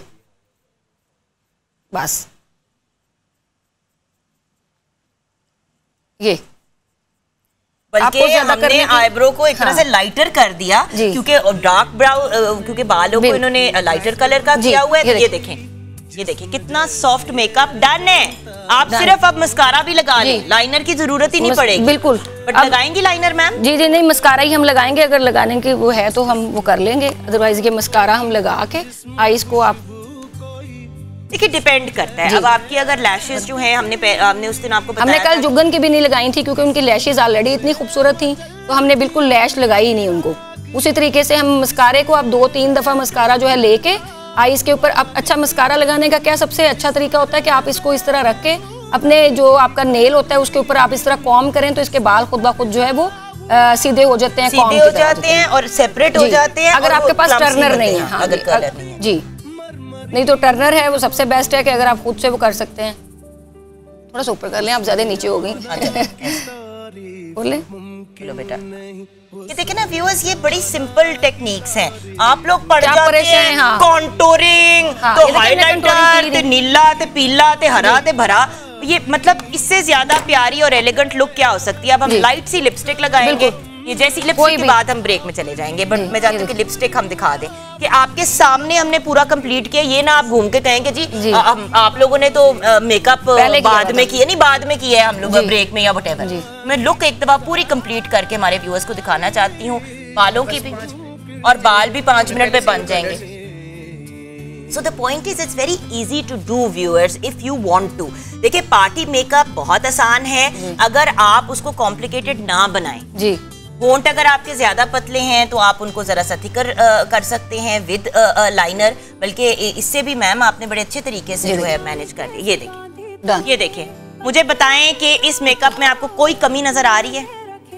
बस ये बल्कि हमने आईब्रो को एक तरह से लाइटर कर दिया क्योंकि डार्क ब्राउन क्योंकि बालों को इन्होंने लाइटर कलर का किया हुआ है। तो ये देखें कितना सॉफ्ट मेकअप डन है। आप सिर्फ अब मस्कारा भी लगा लें, लाइनर की जरूरत ही नहीं पड़ेगी। बिल्कुल। बट लगाएंगी लाइनर मैम? जी नहीं, मस्कारा ही हम लगाएंगे। अगर लगाने की वो है तो हम वो कर लेंगे, अदरवाइज ये मस्कारा हम लगा के आईज को आप देखिए डिपेंड करता है। अब आपकी अगर लैशेस जो हैं हमने उस दिन आपको हमने कल जुगन की भी नहीं लगाई थी क्योंकि उनकी लैशेस ऑलरेडी इतनी खूबसूरत थी तो हमने बिल्कुल लैश लगाई ही नहीं उनको। उसी तरीके से हम मस्कारे को आप 2-3 दफा मस्कारा जो है लेके आईज के ऊपर अब अच्छा मस्कारा लगाने का क्या सबसे अच्छा तरीका होता है कि आप इसको इस तरह रख के अपने जो आपका नेल होता है उसके ऊपर आप इस तरह कॉम करें तो इसके बाल खुद ब खुद जो है वो सीधे हो जाते हैं, सीधे हो जाते हैं और सेपरेट हो जाते हैं। अगर आपके पास टर्नर नहीं है, अगर कलर नहीं है जी, नहीं तो टर्नर है वो सबसे बेस्ट है कि अगर आप खुद से वो कर सकते हैं। थोड़ा सा ऊपर कर लें, आप ज्यादा नीचे हो गई। बोले चलो बेटा, ये देखिए ना व्यूअर्स, ये बड़ी सिंपल टेक्निक्स हैं। आप लोग पढ़ जाते हैं कॉन्टूरिंग, तो हाइलाइटर ते नीला ते पीला ते हरा ते भरा। ये मतलब इससे ज्यादा प्यारी और एलिगेंट लुक क्या हो सकती है। अब हम लाइट सी लिपस्टिक लगाएंगे, ये जैसी लिपस्टिक के बाद हम ब्रेक में चले जाएंगे। बट मैं चाहती हूँ कि लिपस्टिक हम दिखा दें कि आपके सामने हमने पूरा कंप्लीट किया। ये ना आप घूम के कहेंगे जी आप लोगों ने तो मेकअप बाद में किया, नहीं बाद में किया है हम लोग ब्रेक में या व्हाटएवर। मैं लुक एक दफा पूरी कंप्लीट करके हमारे व्यूअर्स को दिखाना चाहती हूँ, बालों की भी, और बाल भी 5 मिनट में बन जाएंगे। So the point is it's very easy to do viewers if you want to। देखिए पार्टी मेकअप बहुत आसान है अगर आप उसको कॉम्प्लिकेटेड ना बनाएं जी। होंठ अगर आपके ज्यादा पतले हैं तो आप उनको जरा सा थिकर कर सकते हैं विद लाइनर, बल्कि इससे भी मैम आपने बड़े अच्छे तरीके से जो है मैनेज कर दिया। ये देखिए, ये देखिए, मुझे बताएं कि इस मेकअप में आपको कोई कमी नजर आ रही है?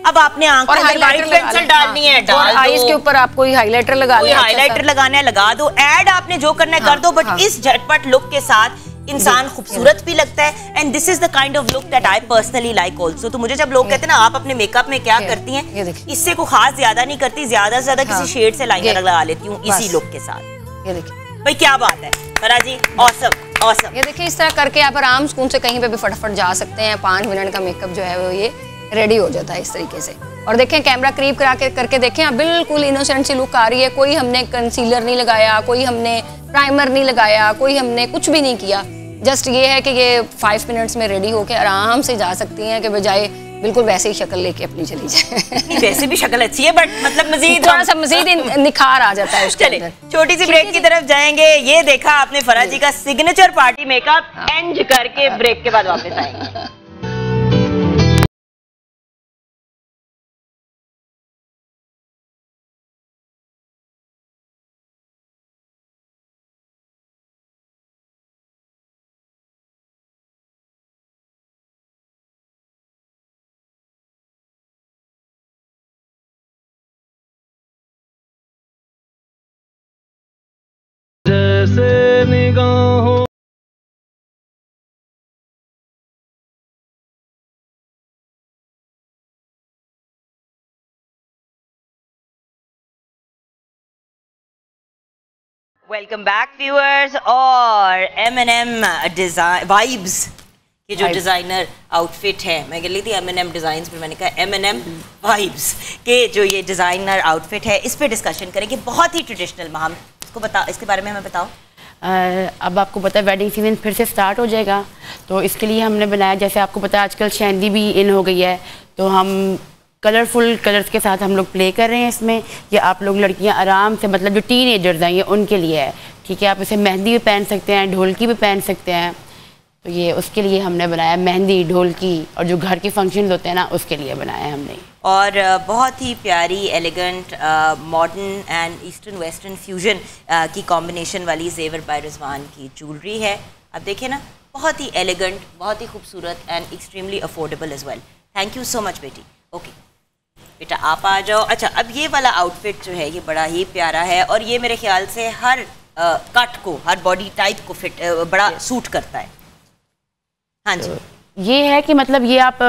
अब आपने आंखों में वाइट पेंसिल डालनी है, डाल दो। आईज के ऊपर आप कोई हाइलाइटर लगा लें, हाइलाइटर लगाना है लगा दो। ऐड आपने जो करना है कर दो, बट इस झटपट लुक के साथ इंसान खूबसूरत भी लगता है। And this is the kind of look that I personally like also. तो मुझे जब लोग कहते हैं ना आप अपने मेकअप में क्या करती हैं, इससे को खास ज्यादा नहीं करती, ज्यादा से ज्यादा किसी शेड से लाइनर लगा लेती हूँ इसी लुक के साथ। ये देखिए भाई क्या बात है फरा जी, ऑसम ऑसम। ये देखिए इस तरह करके आप आराम सुकून से कहीं पे भी फटाफट जा सकते हैं। 5 मिनट का मेकअप जो है वो ये रेडी हो जाता है इस तरीके से। और देखें कैमरा करीब करा के करके देखें, आप बिल्कुल इनोसेंट सी लुक आ रही है। कोई हमने कंसीलर नहीं लगाया, कोई हमने प्राइमर नहीं लगाया, कोई हमने कुछ भी नहीं किया। जस्ट ये है कि ये 5 मिनट्स में रेडी होके आराम से जा सकती हैं कि बजाय बिल्कुल वैसे ही शक्ल लेके अपनी चली जाए। वैसे भी शक्ल अच्छी है बट मतलब मजीद थोड़ा सा मजीद निखार आ जाता है उसके अंदर। छोटी सी ब्रेक की तरफ जाएंगे। ये देखा आपने फरा जी का सिग्नेचर पार्टी मेकअप, एंज करके ब्रेक के बाद वापस आएंगे। Welcome back viewers. और M&M डिजाइन वाइब्स के जो डिजाइनर आउटफिट है, मैं कह ली थी M&M डिजाइन्स पर, मैंने कहा M&M वाइब्स के जो ये डिजाइनर आउटफिट है इस पे डिस्कशन करेंगे। बहुत ही ट्रेडिशनल। मैम इसको बताओ, इसके बारे में हमें बताओ। अब आपको पता है वेडिंग सीजन फिर से स्टार्ट हो जाएगा, तो इसके लिए हमने बनाया, जैसे आपको पता है आजकल शहंदी भी इन हो गई है, तो हम कलरफुल कलर्स के साथ हम लोग प्ले कर रहे हैं इसमें। ये आप लोग लड़कियां आराम से, मतलब जो टीनेजर्स हैं ये उनके लिए है, ठीक है। आप इसे मेहंदी भी पहन सकते हैं, ढोलकी भी पहन सकते हैं। तो ये उसके लिए हमने बनाया, मेहंदी, ढोलकी और जो घर के फंक्शंस होते हैं ना उसके लिए बनाया हमने। और बहुत ही प्यारी, elegant, modern and eastern western fusion की कॉम्बिनेशन वाली ज़ेवर बाय रिजवान की ज्वेलरी है। अब देखिए ना, बहुत ही एलिगेंट, बहुत ही खूबसूरत and extremely affordable as well. Thank you so much बेटी। ओके बेटा आप आ जाओ। अच्छा, अब ये वाला आउटफिट जो है ये बड़ा ही प्यारा है और ये मेरे ख्याल से हर कट को, हर बॉडी टाइप को फिट बड़ा सूट करता है। हाँ जी। ये है कि मतलब ये आप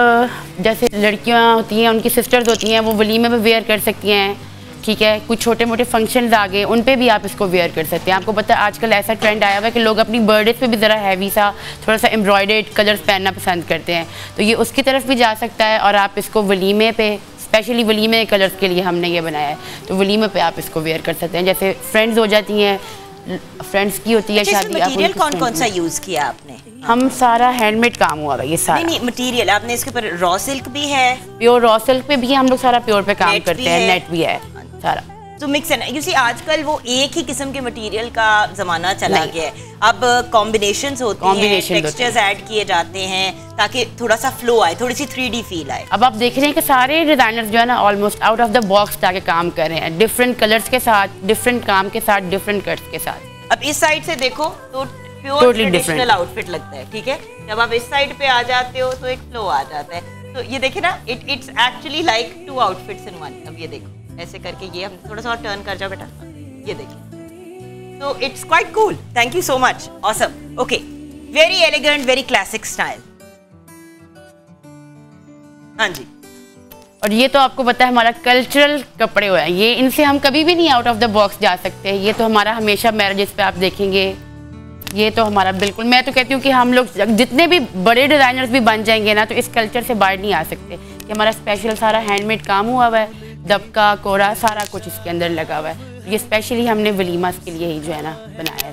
जैसे लड़कियां होती हैं, उनकी सिस्टर्स होती हैं, वो वलीमे में वेयर कर सकती हैं, ठीक है। कुछ छोटे मोटे फंक्शंस आ गए, उन पे भी आप इसको वेयर कर सकते हैं। आपको पता है आजकल ऐसा ट्रेंड आया हुआ है कि लोग अपनी बर्थडे पे भी ज़रा हैवी सा, थोड़ा सा एम्ब्रॉयडर्ड कलर्स पहनना पसंद करते हैं, तो ये उसकी तरफ भी जा सकता है। और आप इसको वलीमे पे, स्पेशली वलीमे कलर्स के लिए हमने ये बनाया है, तो वलीमे पे आप इसको वेयर कर सकते हैं। जैसे फ्रेंड्स हो जाती हैं, फ्रेंड्स की होती है शादी। मटेरियल कौन कौन सा यूज़ किया आपने? हम सारा हैंडमेड काम हुआ है ये सारा। नहीं मटेरियल आपने इसके ऊपर रॉ सिल्क भी है, प्योर रॉ सिल्क पे भी हम लोग सारा प्योर पे काम करते हैं, नेट भी है सारा। तो मिक्स है ना, यू सी आजकल वो एक ही किस्म के मटेरियल का जमाना चला गया है। अब कॉम्बिनेशंस होते हैं, टेक्सचर्स ऐड किए जाते हैं ताकि थोड़ा सा फ्लो आए, थोड़ी सी 3D फील आए। अब आप देख रहे हैं कि सारे डिजाइनर्स जो है ना almost out of the box जाके काम कर रहे हैं, डिफरेंट कलर्स के साथ, डिफरेंट काम के साथ, डिफरेंट कट्स के साथ। अब इस साइड से देखो तो प्योर ट्रेडिशनल आउटफिट लगता है, ठीक है। जब आप इस साइड पे आ जाते हो तो एक फ्लो आ जाता है। तो ये देखिए ना, it's actually like 2 outfits in one. अब ये देखो ऐसे करके, ये हम थोड़ा सा और टर्न कर जाओ बेटा, ये देखिए। तो it's quite cool. Thank you so much, awesome. Okay, very elegant, very classic style. हाँ जी। और ये तो आपको पता है हमारा कल्चरल कपड़े हुए हैं, ये इनसे हम कभी भी नहीं आउट ऑफ द बॉक्स जा सकते। ये तो हमारा हमेशा मैरिजेस पे आप देखेंगे, ये तो हमारा बिल्कुल, मैं तो कहती हूँ कि हम लोग जितने भी बड़े डिज़ाइनर्स भी बन जाएंगे ना तो इस कल्चर से बाहर नहीं आ सकते। कि हमारा स्पेशल सारा हैंडमेड काम हुआ हुआ है, दबका, कोरा, सारा कुछ इसके अंदर लगा हुआ है। ये स्पेशली हमने वलीमास के लिए ही जो है ना बनाया है।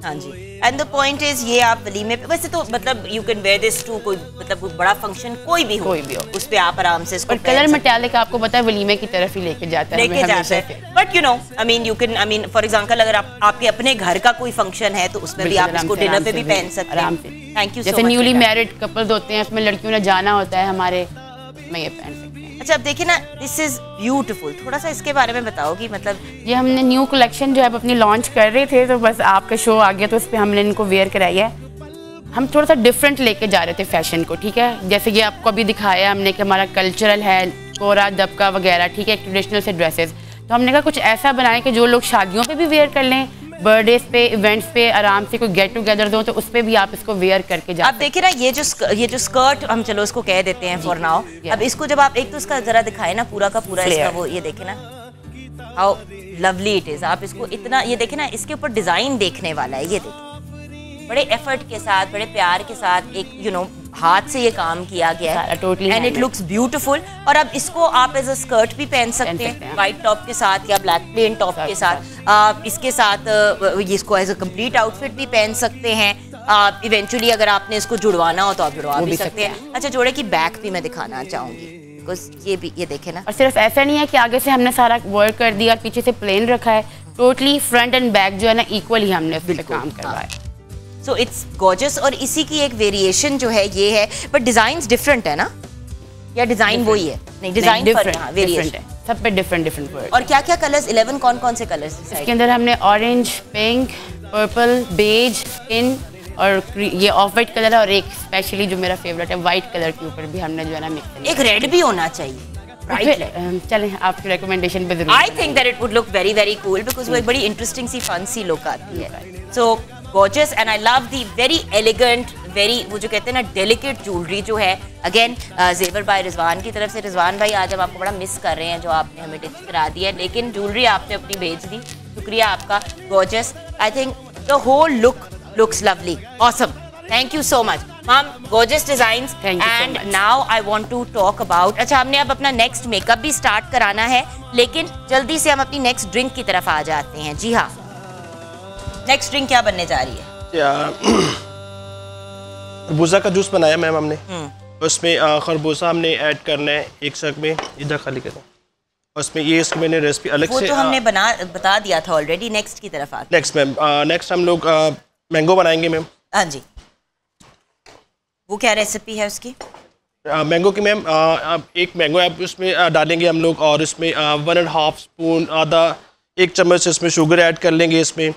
हाँ जी। एंड द पॉइंट इज, ये आप वलीमे पे, वैसे तो मतलब you can wear this too, कोई मतलब कोई बड़ा फंक्शन कोई भी हो उस पे आप आराम से इसको। और कलर मेटालिक आपको पता है वलीमे की तरफ ही लेके जाता है, but you know I mean you can, I mean for example अगर आपके अपने घर का कोई फंक्शन है तो उसमें भी आप इसको डिनर पे भी पहन सकते हैं आराम से। Thank you. जैसे न्यूली मैरिड कपल्स होते हैं, उसमें लड़कियों ने जाना होता है हमारे, मैं ये पहन सकती हूँ। अच्छा, अब देखिए ना, दिस इज ब्यूटीफुल। थोड़ा सा इसके बारे में बताओ कि मतलब ये हमने न्यू कलेक्शन जो है अपनी लॉन्च कर रहे थे, तो बस आपका शो आ गया तो उस पर हमने इनको वेयर कराई है। हम थोड़ा सा डिफरेंट लेके जा रहे थे फैशन को, ठीक है। जैसे कि आपको अभी दिखाया हमने कि हमारा कल्चरल है, कोरा, दबका वगैरह, ठीक है, ट्रेडिशनल से ड्रेसेस। तो हमने कहा कुछ ऐसा बनाए कि जो लोग शादियों पे भी वेयर कर लें, बर्थडेज पे, इवेंट्स पे, आराम से कोई गेट टुगेदर हो तो उस पे भी आप इसको वेयर करके जा। आप देखिए ना, ये जो स्कर्ट हम चलो इसको कह देते हैं फॉर नाउ। अब इसको जब आप एक तो इसका जरा दिखाए ना पूरा का पूरा इसका वो, ये देखे ना हाउ लवली इट इज। आप इसको इतना, ये देखे ना, इसके ऊपर डिजाइन देखने वाला है, ये देखिए बड़े एफर्ट के साथ, बड़े प्यार के साथ, एक यू नो हाथ से ये काम किया गया है एंड इट लुक्स ब्यूटीफुल। और अब इसको आप एज अ स्कर्ट भी पहन सकते हैं वाइट टॉप के साथ या ब्लैक प्लेन टॉप के साथ। इसके साथ इसको एज अ कंप्लीट आउटफिट भी पहन सकते हैं। इवेंचुअली अगर आपने इसको जुड़वाना हो तो आप जुड़वा भी सकते हैं। अच्छा, जोड़े की बैक भी मैं दिखाना चाहूँगी, ये भी ये देखे ना। और सिर्फ ऐसा नहीं है कि आगे से हमने सारा वर्क कर दिया, पीछे से प्लेन रखा है, टोटली फ्रंट एंड बैक जो है ना इक्वली हमने उस पर काम करवाया। So it's gorgeous. और इसी की एक वेरिएशन जो है ये है, बट डिजाइन्स डिफरेंट है ना, या डिजाइन वही है? नहीं, डिजाइन वेरिएशन है, सब पे डिफरेंट वर्ड। और क्या क्या कलर्स? 11 कौन कौन से कलर्स इसके अंदर हमने orange, pink, purple, beige, skin और ये ऑफ वाइट कलर है, और एक स्पेशली जो मेरा फेवरेट है व्हाइट कलर के ऊपर भी हमने जो है ना मिक्स। एक रेड भी होना चाहिए, चलें आपकी रिकमेंडेशन पे जरूर। I think that it would look very very cool because वो एक बड़ी इंटरेस्टिंग सी फन सी लुक आती है। सो gorgeous and I love the very elegant, very वो जो कहते हैं ना delicate jewelry जो है। अगेन ज़ेवर बाय रिजवान की तरफ से। रिजवान भाई आज हम आपको बड़ा मिस कर रहे हैं, जो आपने हमें टिप्स करा दिया है, लेकिन ज्वेलरी आपने अपनी भेज दी, शुक्रिया आपका। gorgeous, I think the whole look looks lovely, awesome, thank you so much ma'am, gorgeous designs and now I want to talk about। अच्छा, हमने अब अपना नेक्स्ट मेकअप भी स्टार्ट कराना है, लेकिन जल्दी से हम अपनी नेक्स्ट ड्रिंक की तरफ आ जाते हैं। जी हाँ, नेक्स्ट ड्रिंक क्या बनने जा रही है? खरबूजा का जूस बनाया मैम हमने, उसमें खरबूजा हमने ऐड करना है एक जग में, इधर खाली करना है। उसमें ये इसको मैंने रेसिपी अलग वो से तो हमने बता दिया था ऑलरेडी। नेक्स्ट की तरफ आते हैं। नेक्स्ट मैम, नेक्स्ट हम लोग मैंगो बनाएंगे मैम। हाँ जी। वो क्या रेसिपी है उसकी? मैंगो की मैम एक मैंगो है उसमें डालेंगे हम लोग, और इसमें 1.5 स्पून आधा 1 चम्मच इसमें शुगर ऐड कर लेंगे इसमें,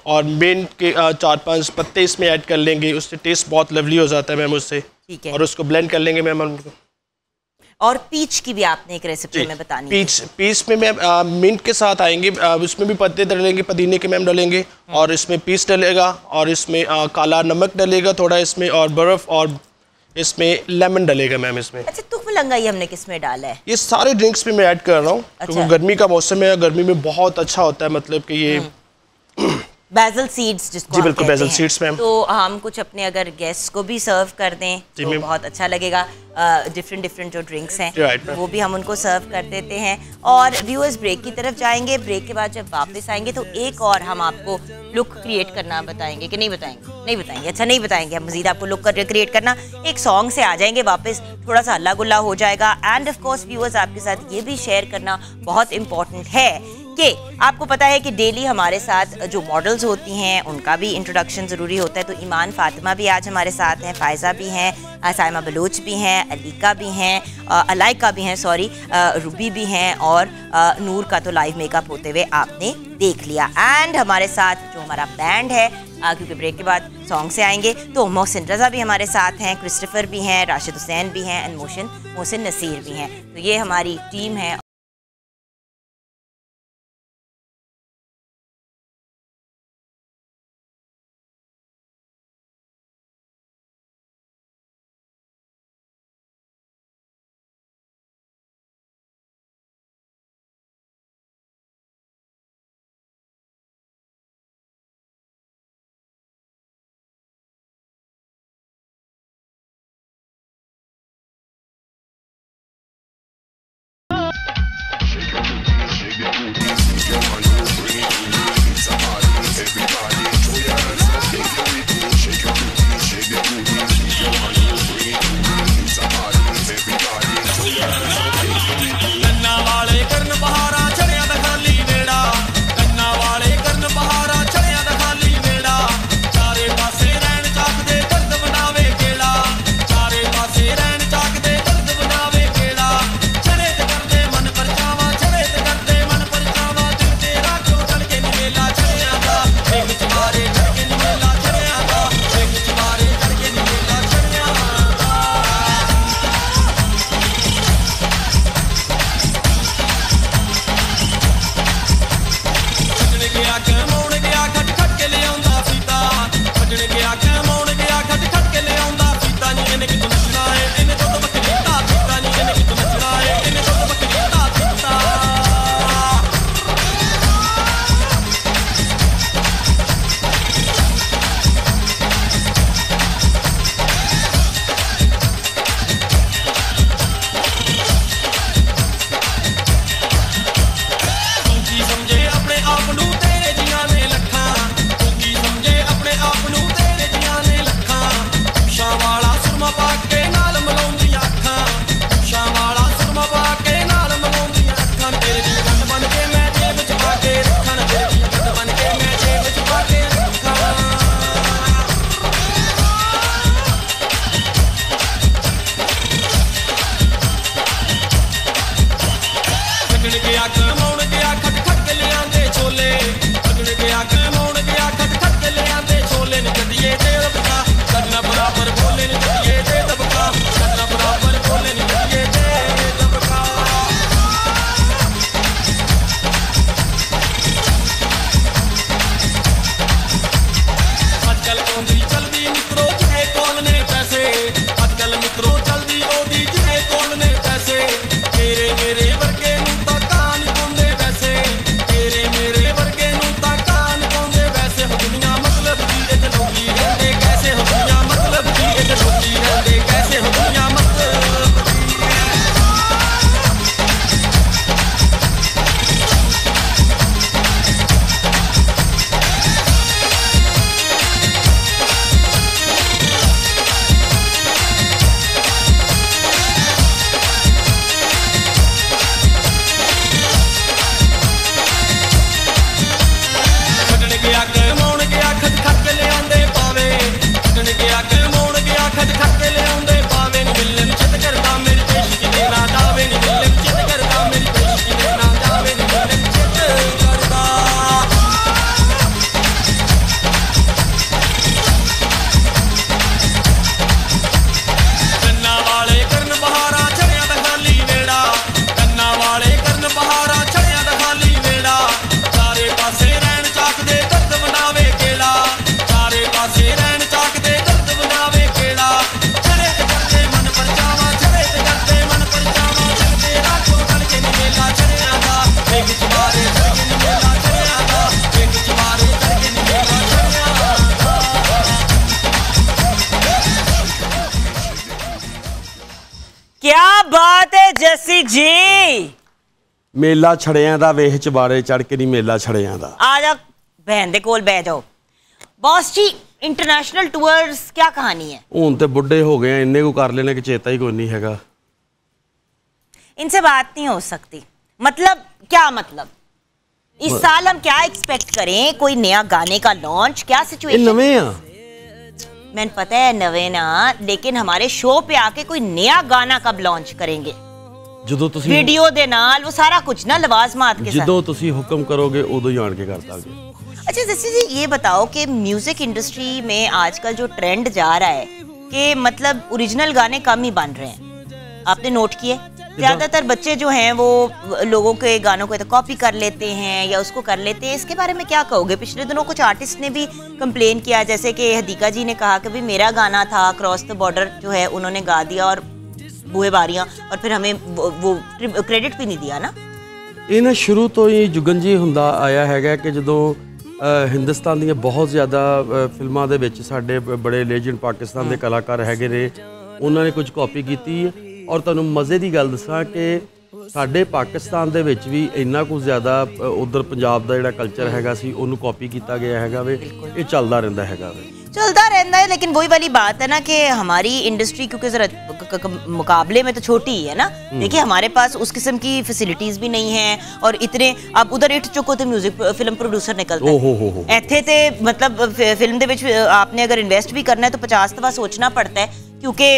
और मिंट के 4-5 पत्ते इसमें ऐड कर लेंगे, उससे टेस्ट बहुत लवली हो जाता है मैम उससे। ठीक है। और उसको ब्लेंड कर लेंगे मैम हम। और पीच की भी आपने एक रेसिपी में बतानी पीच में मैम मिंट के साथ आएंगे, उसमें भी पत्ते डलेंगे, पुदीने के मैम डलेंगे, और इसमें पीच डलेगा, और इसमें काला नमक डलेगा थोड़ा इसमें, और बर्फ़, और इसमें लेमन डलेगा मैम इसमें। अच्छा, तुफलंगाई हमने किस में डाला है? ये सारे ड्रिंक्स में मैं ऐड कर रहा हूँ। अच्छा। तो गर्मी का मौसम है, गर्मी में बहुत अच्छा होता है, मतलब कि ये बैजल सीड्स जिसको जी हम बिल्कुल, कहते बैजल हैं। Seeds ma'am. तो हम कुछ अपने अगर गेस्ट को भी सर्व कर दें तो बहुत अच्छा लगेगा। डिफरेंट जो ड्रिंक्स हैं Right, वो भी हम उनको सर्व कर देते हैं। और व्यूअर्स ब्रेक की तरफ जाएंगे, ब्रेक के बाद जब वापस आएंगे तो एक और हम आपको लुक क्रिएट करना बताएंगे कि नहीं बताएंगे? नहीं बताएंगे। अच्छा, नहीं बताएंगे हम, मजीद आपको लुक क्रिएट करना। एक सॉन्ग से आ जाएंगे वापस, थोड़ा सा हल्ला गुल्ला हो जाएगा। एंड ऑफ कोर्स व्यूअर्स आपके साथ ये भी शेयर करना बहुत इंपॉर्टेंट है कि आपको पता है कि डेली हमारे साथ जो मॉडल्स होती हैं उनका भी इंट्रोडक्शन ज़रूरी होता है। तो ईमान फातिमा भी आज हमारे साथ हैं, फ़ायज़ा भी हैं, साइमा बलूच भी हैं, अलीका भी हैं, अलाइका भी हैं, सॉरी, रूबी भी हैं, और नूर का तो लाइव मेकअप होते हुए आपने देख लिया। एंड हमारे साथ जो हमारा बैंड है, क्योंकि ब्रेक के बाद सॉन्ग से आएंगे, तो मोहसिन रज़ा भी हमारे साथ हैं, क्रिस्टोफर भी हैं, राशिद हुसैन भी हैं, एंड मोहसिन नसीर भी हैं। तो ये हमारी टीम है। बात है जसी जी। मेला छड़ियां दा वेख चबारे चढ़ के नहीं मेला छड़ियां दा। आ जा बहन दे कोल बैठ जाओ। बॉस जी इंटरनेशनल टूर्स क्या कहानी है? हुण ते बुढ़े हो गए इन्ने को कर लेने कि चेता ही कोई नहीं हैगा। इनसे बात नहीं हो सकती। मतलब क्या मतलब? इस साल हम क्या एक्सपेक्ट करें? कोई नया गाने का लॉन्च? क्या सिचुएशन? नवे आ मैंने पता है नवे ना, लेकिन हमारे शो पे आके कोई नया गाना कब लॉन्च करेंगे? ਜਦੋਂ ਤੁਸੀਂ वीडियो दे नाल वो सारा कुछ ना लवाजमात के साथ। ਜਦੋਂ ਤੁਸੀਂ ਹੁਕਮ ਕਰੋਗੇ ਉਦੋਂ ਹੀ ਆਣ ਕੇ ਕਰ ਦਾਂਗੇ। अच्छा जैसे जी ये बताओ कि म्यूजिक इंडस्ट्री में आजकल जो ट्रेंड जा रहा है कि मतलब ओरिजिनल गाने कम ही बन रहे हैं, आपने नोट किए? ज्यादातर बच्चे जो हैं वो लोगों के गानों को तो कॉपी कर लेते हैं या उसको कर लेते हैं। इसके बारे में क्या कहोगे? पिछले दिनों कुछ आर्टिस्ट ने भी कंप्लेन किया, जैसे कि हदीका जी ने कहा कि भाई मेरा गाना था क्रॉस द बॉर्डर जो है उन्होंने गा दिया और बूहे बारियां, और फिर हमें वो क्रेडिट भी नहीं दिया ना। ਇਹਨਾਂ ਸ਼ੁਰੂ ਤੋਂ ਹੀ ਜੁਗਨ ਜੀ ਹੁੰਦਾ ਆਇਆ ਹੈਗਾ ਕਿ ਜਦੋਂ ਹਿੰਦੁਸਤਾਨ ਦੀਆਂ ਬਹੁਤ ਜ਼ਿਆਦਾ ਫਿਲਮਾਂ ਦੇ ਵਿੱਚ ਸਾਡੇ ਬੜੇ ਲੈਜੈਂਡ ਪਾਕਿਸਤਾਨ ਦੇ ਕਲਾਕਾਰ ਹੈਗੇ ਨੇ, ਉਹਨਾਂ ਨੇ ਕੁਝ ਕਾਪੀ ਕੀਤੀ ਹੈ। ਔਰ ਤੁਹਾਨੂੰ ਮਜ਼ੇ ਦੀ ਗੱਲ ਦੱਸਾਂ ਕਿ ਸਾਡੇ ਪਾਕਿਸਤਾਨ ਦੇ ਵਿੱਚ ਵੀ ਇੰਨਾ ਕੁ ਜ਼ਿਆਦਾ ਉਧਰ ਪੰਜਾਬ ਦਾ ਜਿਹੜਾ ਕਲਚਰ ਹੈਗਾ ਸੀ ਉਹਨੂੰ ਕਾਪੀ ਕੀਤਾ ਗਿਆ ਹੈਗਾ ਵੇ। ਇਹ ਚੱਲਦਾ ਰਹਿੰਦਾ ਹੈਗਾ ਵੇ, चलता रहता है। लेकिन वही वाली बात है ना कि हमारी इंडस्ट्री क्योंकि जरा मुकाबले में तो छोटी ही है ना। देखिए हमारे पास उस किस्म की फैसिलिटीज भी नहीं है, और इतने अब उधर इट चुको तो म्यूजिक फिल्म प्रोड्यूसर निकलता है इत्थे ते मतलब फिल्म दे विच आपने अगर इन्वेस्ट भी करना है तो 50 दफा सोचना पड़ता है, क्योंकि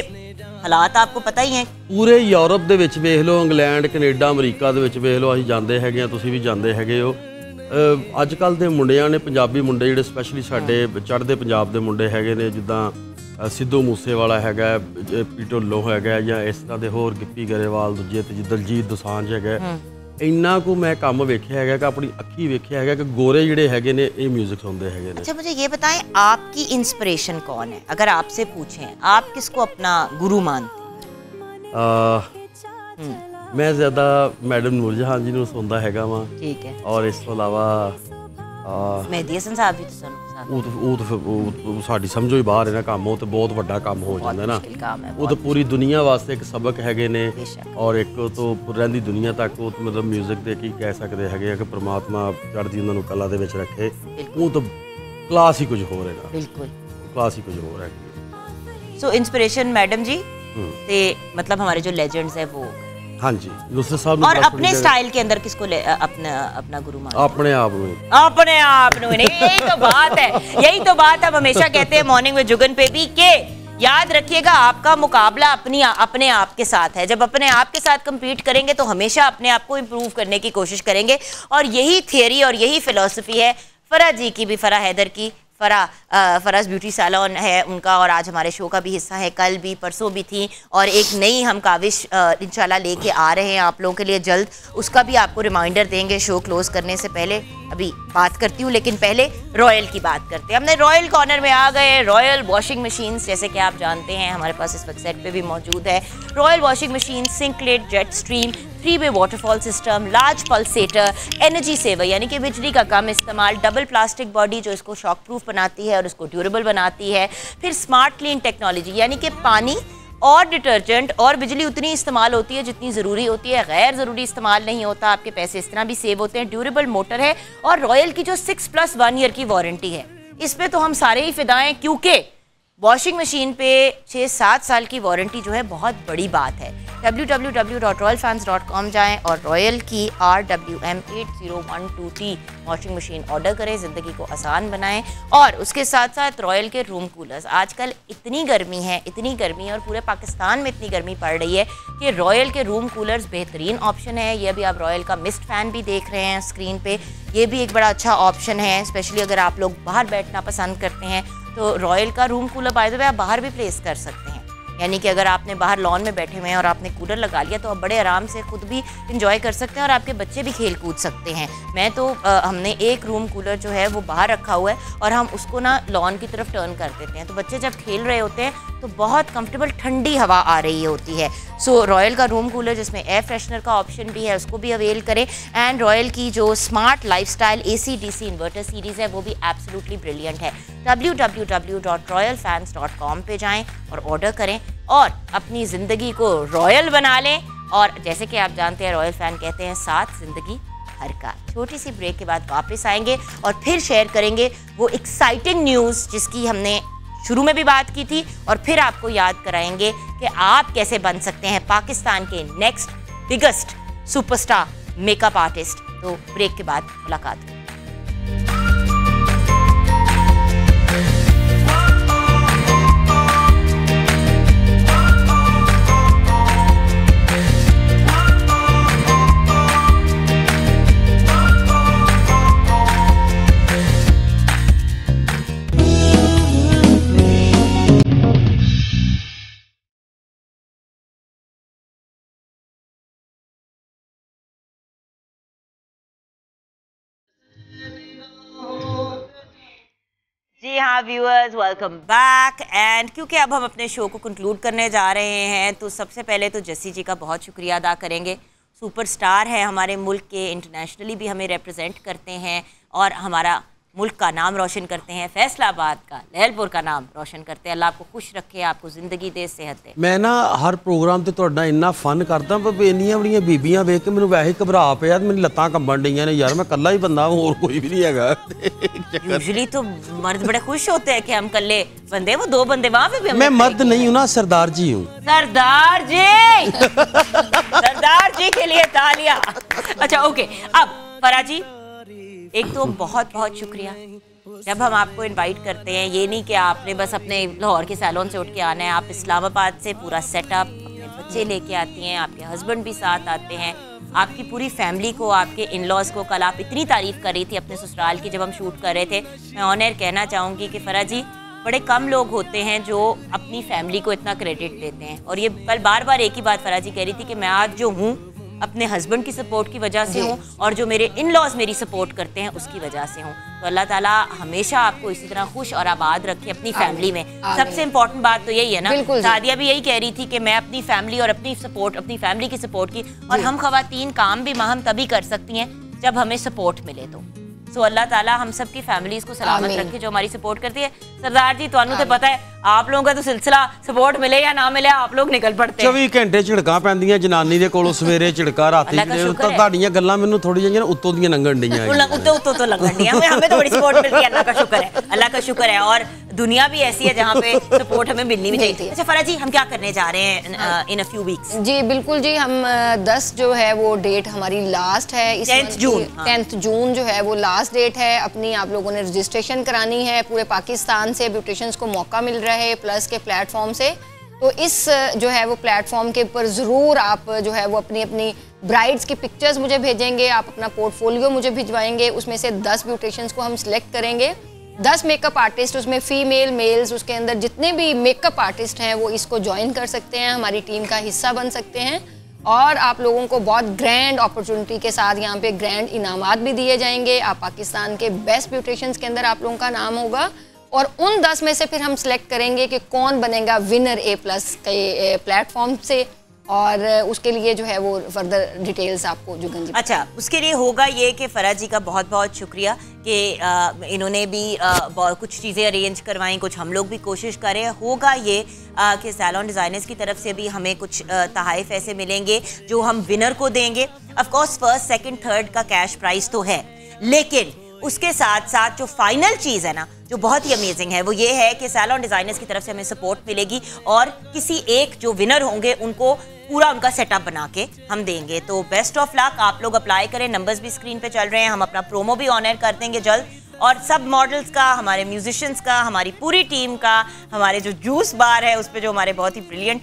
हालात आपको पता ही है। ਪੂਰੇ ਯੂਰਪ ਦੇ ਵਿੱਚ ਵੇਖ ਲਓ, ਇੰਗਲੈਂਡ ਕੈਨੇਡਾ ਅਮਰੀਕਾ ਦੇ ਵਿੱਚ ਵੇਖ ਲਓ, ਅਸੀਂ ਜਾਂਦੇ ਹੈਗੇ ਆ, ਤੁਸੀਂ ਵੀ ਜਾਂਦੇ ਹੈਗੇ ਹੋ। ਅੱਜ ਕੱਲ੍ਹ ਦੇ ਮੁੰਡਿਆਂ ਨੇ, ਪੰਜਾਬੀ ਮੁੰਡੇ ਜਿਹੜੇ ਸਪੈਸ਼ਲੀ ਸਾਡੇ ਚੜ੍ਹਦੇ ਪੰਜਾਬ ਦੇ ਮੁੰਡੇ ਹੈਗੇ ਨੇ, ਜਿੱਦਾਂ ਸਿੱਧੂ ਮੂਸੇਵਾਲਾ ਹੈਗਾ, ਪੀ ਢਿੱਲੋਂ ਹੈਗਾ, ਜਾਂ ਇਸ ਤਰ੍ਹਾਂ ਦੇ ਹੋਰ ਗਿੱਪੀ ਗਰੇਵਾਲ, ਦੂਜੇ ਤੇ ਦਲਜੀਤ ਦੋਸਾਂਝ ਹੈਗਾ। ਇੰਨਾ ਕੁ ਮੈਂ ਕੰਮ ਵੇਖਿਆ ਹੈਗਾ ਕਿ ਆਪਣੀ ਅੱਖੀ ਵੇਖਿਆ ਹੈਗਾ ਕਿ ਗੋਰੇ ਜਿਹੜੇ ਹੈਗੇ ਨੇ ਇਹ म्यूजिक सुनते हैगे ने। अच्छा मुझे ये बताएं आपकी इंस्पिरेशन कौन है? अगर आपसे पूछें आप किसको अपना गुरु मानते हैं? मैं ज़्यादा मैडम नूरजहान जी ਨੂੰ ਸੁਣਦਾ ਹੈਗਾ ਵਾਂ। ठीक है। ਔਰ ਇਸ ਤੋਂ ਇਲਾਵਾ मेहदी हसन साहब भी तो सुनो। ਉਹ ਸਾਡੀ ਸਮਝੋ ਹੀ ਬਾਹਰ ਹੈ ਨਾ ਕੰਮ। ਉਹ ਤੇ ਬਹੁਤ ਵੱਡਾ ਕੰਮ ਹੋ ਜਾਂਦਾ ਨਾ। ਉਹ ਤਾਂ ਪੂਰੀ ਦੁਨੀਆ ਵਾਸਤੇ ਇੱਕ ਸਬਕ ਹੈਗੇ ਨੇ, ਔਰ ਇੱਕ ਤੋਂ ਰਹਿੰਦੀ ਦੁਨੀਆ ਤੱਕ ਉਹ ਮਤਲਬ ਮਿਊਜ਼ਿਕ ਦੇ ਕੀ ਕਹਿ ਸਕਦੇ ਹੈਗੇ ਆ ਕਿ ਪ੍ਰਮਾਤਮਾ ਚੜ੍ਹਦੀ ਉਹਨਾਂ ਨੂੰ ਕਲਾ ਦੇ ਵਿੱਚ ਰੱਖੇ। ਉਹ ਤਾਂ ਕਲਾਸ ਹੀ ਕੁਝ ਹੋਰ ਹੈਗਾ। ਬਿਲਕੁਲ ਕਲਾਸ ਹੀ ਕੁਝ ਹੋਰ ਹੈਗੀ। सो इंस्पिरेशन मैडम जी ते मतलब हमारे जो लेजेंड्स है वो। हाँ जी, नुसरत साहब। और अपने स्टाइल के अंदर किसको अपना गुरु मानते? अपने आप में। अपने आप में नहीं, यही तो बात है। यही तो बात हम हमेशा कहते हैं मॉर्निंग विद जुगन पे भी कि याद रखिएगा आपका मुकाबला अपने आप के साथ है। जब अपने आप के साथ compete करेंगे तो हमेशा अपने आप को इम्प्रूव करने की कोशिश करेंगे, और यही थियरी और यही फिलॉसफी है फराह जी की भी, फराह हैदर की। फराज ब्यूटी सैलून है उनका, और आज हमारे शो का भी हिस्सा है, कल भी परसों भी थी, और एक नई हम काविश इंशाल्लाह लेके आ रहे हैं आप लोगों के लिए जल्द। उसका भी आपको रिमाइंडर देंगे शो क्लोज करने से पहले। अभी बात करती हूँ, लेकिन पहले रॉयल की बात करते हैं। हमने रॉयल कॉर्नर में आ गए। रॉयल वॉशिंग मशीन्स, जैसे कि आप जानते हैं हमारे पास इस वक्त सेट पे भी मौजूद है रॉयल वॉशिंग मशीन, सिंकलेट, जेट स्ट्रीम, 3-वे waterfall system, large pulsator, energy saver यानी कि बिजली का कम इस्तेमाल, डबल प्लास्टिक बॉडी जो इसको शॉक प्रूफ बनाती है और इसको ड्यूरेबल बनाती है, फिर स्मार्ट क्लीन टेक्नोलॉजी यानी कि पानी और डिटर्जेंट और बिजली उतनी इस्तेमाल होती है जितनी ज़रूरी होती है, गैर ज़रूरी इस्तेमाल नहीं होता। आपके पैसे इस तरह भी सेव होते हैं। ड्यूरेबल मोटर है, और रॉयल की जो 6+1 ईयर की वारंटी है इस पर तो हम सारे ही फिदा हैं, क्योंकि वॉशिंग मशीन पे 6-7 साल की वारंटी जो है बहुत बड़ी बात है। www.royalfans.com जाएं और रॉयल की RWM8012T वॉशिंग मशीन ऑर्डर करें, ज़िंदगी को आसान बनाएं। और उसके साथ साथ रॉयल के रूम कूलर्स, आजकल इतनी गर्मी है और पूरे पाकिस्तान में इतनी गर्मी पड़ रही है कि रॉयल के रूम कूलर्स बेहतरीन ऑप्शन है। ये अभी आप रॉयल का मिस्ट फ़ैन भी देख रहे हैं स्क्रीन पे, ये भी एक बड़ा अच्छा ऑप्शन है, स्पेशली अगर आप लोग बाहर बैठना पसंद करते हैं तो रॉयल का रूम कूलर बाय द वे आप बाहर भी प्लेस कर सकते हैं। यानी कि अगर आपने बाहर लॉन में बैठे हुए हैं और आपने कूलर लगा लिया तो आप बड़े आराम से खुद भी इंजॉय कर सकते हैं और आपके बच्चे भी खेल कूद सकते हैं। मैं तो हमने एक रूम कूलर जो है वो बाहर रखा हुआ है और हम उसको ना लॉन की तरफ टर्न कर देते हैं, तो बच्चे जब खेल रहे होते हैं तो बहुत कंफर्टेबल ठंडी हवा आ रही होती है। सो रॉयल का रूम कूलर जिसमें एयर फ्रेशनर का ऑप्शन भी है, उसको भी अवेल करें। एंड रॉयल की जो smart lifestyle AC DC inverter series है वो भी एब्सोल्युटली ब्रिलियंट है। www.royalfans.com पे जाएं और ऑर्डर करें और अपनी ज़िंदगी को रॉयल बना लें। और जैसे कि आप जानते हैं रॉयल फैन कहते हैं साथ ज़िंदगी हर का। छोटी सी ब्रेक के बाद वापस आएंगे और फिर शेयर करेंगे वो एक्साइटिंग न्यूज़ जिसकी हमने शुरू में भी बात की थी, और फिर आपको याद कराएंगे कि आप कैसे बन सकते हैं पाकिस्तान के next biggest superstar makeup artist. तो ब्रेक के बाद मुलाकात होगी। जी हाँ व्यूअर्स, वेलकम बैक। एंड क्योंकि अब हम अपने शो को कंक्लूड करने जा रहे हैं तो सबसे पहले तो जस्सी जी का बहुत शुक्रिया अदा करेंगे। सुपरस्टार है हमारे मुल्क के, इंटरनेशनली भी हमें रिप्रेजेंट करते हैं और हमारा मुल्क का नाम रोशन करते हैं, फैसलाबाद का, लहलपुर का नाम रोशन करते हैं। अल्लाह आपको खुश रखे, आपको ज़िंदगी दे, सेहत दे। मैं ना हर प्रोग्राम ते तुहाडा इन्ना फन करदा, पर इन्नियां बड़ियां बीबियां वेख के मैनूं वैसे घबरा पिया, मेरी लत्तां कंबण डईयां ने यार। मैं कल्ला ही बंदा, होर कोई भी नहीं हैगा। यूजुअली तो मर्द बड़े खुश होते हैं कि हम कल्ले बंदे, वो दो बंदे वहाँ पे भी। मैं मर्द नहीं हूँ ना, सरदार जी हूँ। सरदार जी सरदार जी के लिए तालियां। अच्छा ओके, अब फरा जी एक तो बहुत बहुत शुक्रिया। जब हम आपको इनवाइट करते हैं, ये नहीं कि आपने बस अपने लाहौर के सैलून से उठ के आना है, आप इस्लामाबाद से पूरा सेटअप, अपने बच्चे लेके आती हैं, आपके हस्बैंड भी साथ आते हैं, आपकी पूरी फैमिली को, आपके इन लॉज को। कल आप इतनी तारीफ कर रही थी अपने ससुराल की जब हम शूट कर रहे थे। मैं ऑन एयर कहना चाहूँगी कि फरा जी बड़े कम लोग होते हैं जो अपनी फैमिली को इतना क्रेडिट देते हैं। और ये कल बार बार एक ही बात फरा जी कह रही थी कि मैं आज जो हूँ अपने हस्बैंड की सपोर्ट की वजह से हूँ, और जो मेरे इन लॉज मेरी सपोर्ट करते हैं उसकी वजह से हूँ। तो अल्लाह ताला हमेशा आपको इसी तरह खुश और आबाद रखे अपनी फैमिली में। सबसे इम्पोर्टेंट बात तो यही है ना, सादिया भी यही कह रही थी कि मैं अपनी फैमिली और अपनी फैमिली की सपोर्ट की। और हम खवातीन काम भी हम तभी कर सकती हैं जब हमें सपोर्ट मिले। तो सो अल्लाह ताला हम सब की फैमिलीज को सलामत रखे जो हमारी सपोर्ट करती है। सरदार जी तुहानू तो पता है, आप लोगों का तो सिलसिला सपोर्ट मिले या ना मिले आप लोग निकल पड़ते हैं। 24 घंटे ਝਿੜਕਾਂ ਪੈਂਦੀਆਂ ਜਨਾਨੀ ਦੇ ਕੋਲੋਂ, ਸਵੇਰੇ ਝਿੜਕਾ, ਰਾਤੀ ਤਾਂ ਤੁਹਾਡੀਆਂ ਗੱਲਾਂ ਮੈਨੂੰ ਥੋੜੀ ਜਿਹੀਆਂ ਉੱਤੋਂ ਦੀਆਂ ਲੰਘਣ ਡੀਆਂ। उत्तो तो लगन डी, हमें थोड़ी सपोर्ट मिलती है, अल्लाह का शुक्र है, अल्लाह का शुक्र है। और दुनिया भी ऐसी है जहाँ पे सपोर्ट हमें मिलनी भी चाहिए। अच्छा फरा जी, हम क्या करने जा रहे हैं इन अ फ्यू वीक्स? जी बिल्कुल जी, हम 10 जो है वो डेट हमारी लास्ट है, 10th जून। 10th जून जो है वो लास्ट डेट है। अपनी आप लोगों ने रजिस्ट्रेशन करानी है। पूरे पाकिस्तान से ब्यूटिशियंस को मौका मिल रहा है प्लस के प्लेटफॉर्म से। तो इस जो है वो प्लेटफॉर्म के ऊपर ज़रूर आप जो है वो अपनी अपनी ब्राइड्स की पिक्चर्स मुझे भेजेंगे, आप अपना पोर्टफोलियो मुझे भिजवाएंगे। उसमें से 10 ब्यूटिशियंस को हम सिलेक्ट करेंगे, 10 मेकअप आर्टिस्ट, उसमें फीमेल मेल्स, उसके अंदर जितने भी मेकअप आर्टिस्ट हैं वो इसको ज्वाइन कर सकते हैं, हमारी टीम का हिस्सा बन सकते हैं। और आप लोगों को बहुत ग्रैंड अपॉर्चुनिटी के साथ यहाँ पे ग्रैंड इनामात भी दिए जाएंगे। आप पाकिस्तान के बेस्ट ब्यूटिशियंस के अंदर आप लोगों का नाम होगा और उन 10 में से फिर हम सिलेक्ट करेंगे कि कौन बनेगा विनर A+ के प्लेटफॉर्म से। और उसके लिए जो है वो फर्दर डिटेल्स आपको जुगन जी। अच्छा, उसके लिए होगा ये कि फरा जी का बहुत बहुत शुक्रिया कि इन्होंने भी कुछ चीज़ें अरेंज करवाई, कुछ हम लोग भी कोशिश करें। होगा ये कि सैलून डिज़ाइनर्स की तरफ से भी हमें कुछ तोहफ़े ऐसे मिलेंगे जो हम विनर को देंगे। ऑफकोर्स फर्स्ट, सेकंड, थर्ड का कैश प्राइस तो है, लेकिन उसके साथ साथ जो फाइनल चीज़ है ना, जो बहुत ही अमेजिंग है, वो ये है कि सैलून डिज़ाइनर्स की तरफ से हमें सपोर्ट मिलेगी और किसी एक जो विनर होंगे उनको पूरा उनका सेटअप बना के हम देंगे। तो बेस्ट ऑफ लक, आप लोग अप्लाई करें, नंबर्स भी स्क्रीन पे चल रहे हैं, हम अपना प्रोमो भी ऑन एयर कर देंगे जल्द। और सब मॉडल्स का, हमारे म्यूजिशियंस का, हमारी पूरी टीम का, हमारे जो जूस बार है उस पर जो हमारे बहुत ही ब्रिलियंट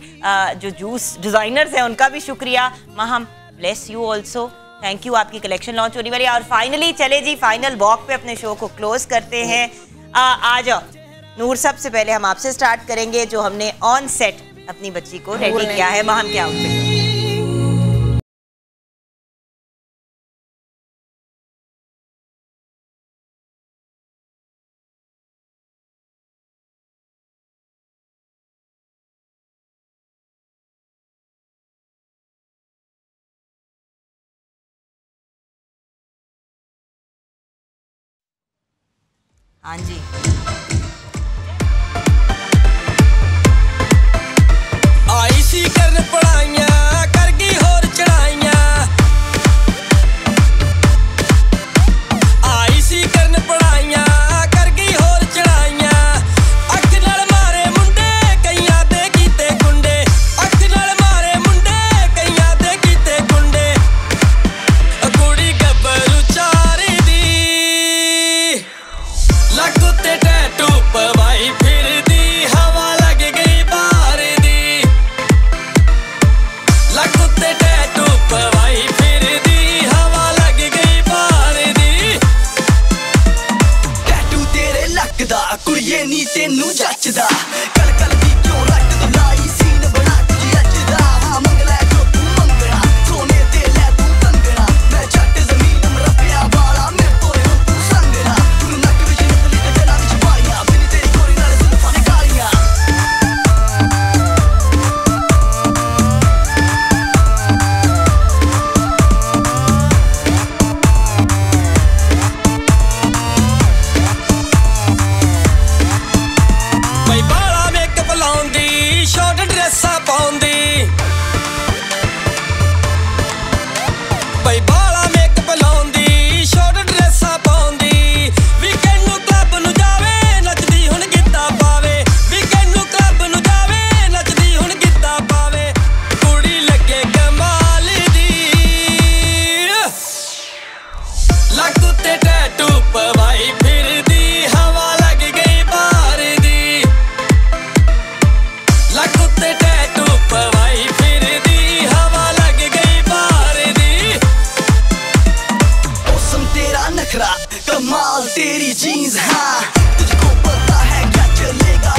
जो जूस डिज़ाइनर्स हैं उनका भी शुक्रिया। Maham bless you also, thank you. आपकी कलेक्शन लॉन्च होने वाली है। और फाइनली चले जी, फाइनल वॉक पे अपने शो को क्लोज करते हैं। आ जाओ नूर, सबसे पहले हम आपसे स्टार्ट करेंगे जो हमने ऑन सेट अपनी बच्ची को रेडी किया है। माहम क्या आउटफिट? हाँ जी। आई सी करन पढ़ाइयां कर गई होर चढ़ाइयां, आई सी करन पढ़ाइयां कर गई होर चढ़ाइयां, अख नाल मारे मुंडे कईयां दे कीते गुंडे, अख नाल मारे मुंडे कईयां दे कीते गुंडे, कुड़ी गब्बरू चारी दी लक उत्ते टैटू पवाई फिरदी, हवा लग गई बाहर दी, लक उत्ते टैटू पवाई फिरदी, हवा लग गई बाहर दी। टैटू तेरे लक दा कुड़िए नी तेनू जचदा, कल कल दी क्यों रट तू लाई सीन बना तुझी अजदा, हाँ मंग लै जो तू मंगना, सोने ते लै तू कंगना, मैं जट जमीन मरप्पिया वाला मेरे तो हो तू संगना, तू नक विच नकली ते गला विच बालियां, बिनी तेरी गोरी नाल जुल्फां ने कालियां। ਬਈ ਬਾਲਾ ਮੇਕਅਪ ਲਾਉਂਦੀ ਸ਼ਾਰਟ ਡਰੈਸਾਂ ਪਾਉਂਦੀ, ਬਈ ਬਾਲਾ ਮੇਕਅਪ ਲਾਉਂਦੀ ਸ਼ਾਰਟ ਡਰੈਸਾਂ ਪਾਉਂਦੀ, ਵੀਕਐਂਡ ਨੂੰ ਕਲੱਬ ਨੂੰ ਜਾਵੇ ਨੱਚਦੀ ਹੁਣ ਗਿੱਧਾ ਪਾਵੇ, ਵੀਕਐਂਡ ਨੂੰ ਕਲੱਬ ਨੂੰ ਜਾਵੇ ਨੱਚਦੀ ਹੁਣ ਗਿੱਧਾ ਪਾਵੇ, ਕੁੜੀ ਲੱਗੇ ਕਮਾਲ ਦੀ ਲੱਕ ਉੱਤੇ ਟੈਟੂ ਪਵਾਈ ਫਿਰਦੀ, ਹਵਾ ਲੱਗ ਗਈ ਬਾਹਰ ਦੀ, ਲੱਕ ਉੱਤੇ ਟੈਟੂ ਪਵਾਈ ਫਿਰਦੀ, ਹਵਾ ਲੱਗ ਗਈ ਬਾਹਰ ਦੀ। मौसम तेरा नखरा कमाल तेरी जीन्स, हाँ तुझको पता है क्या चलेगा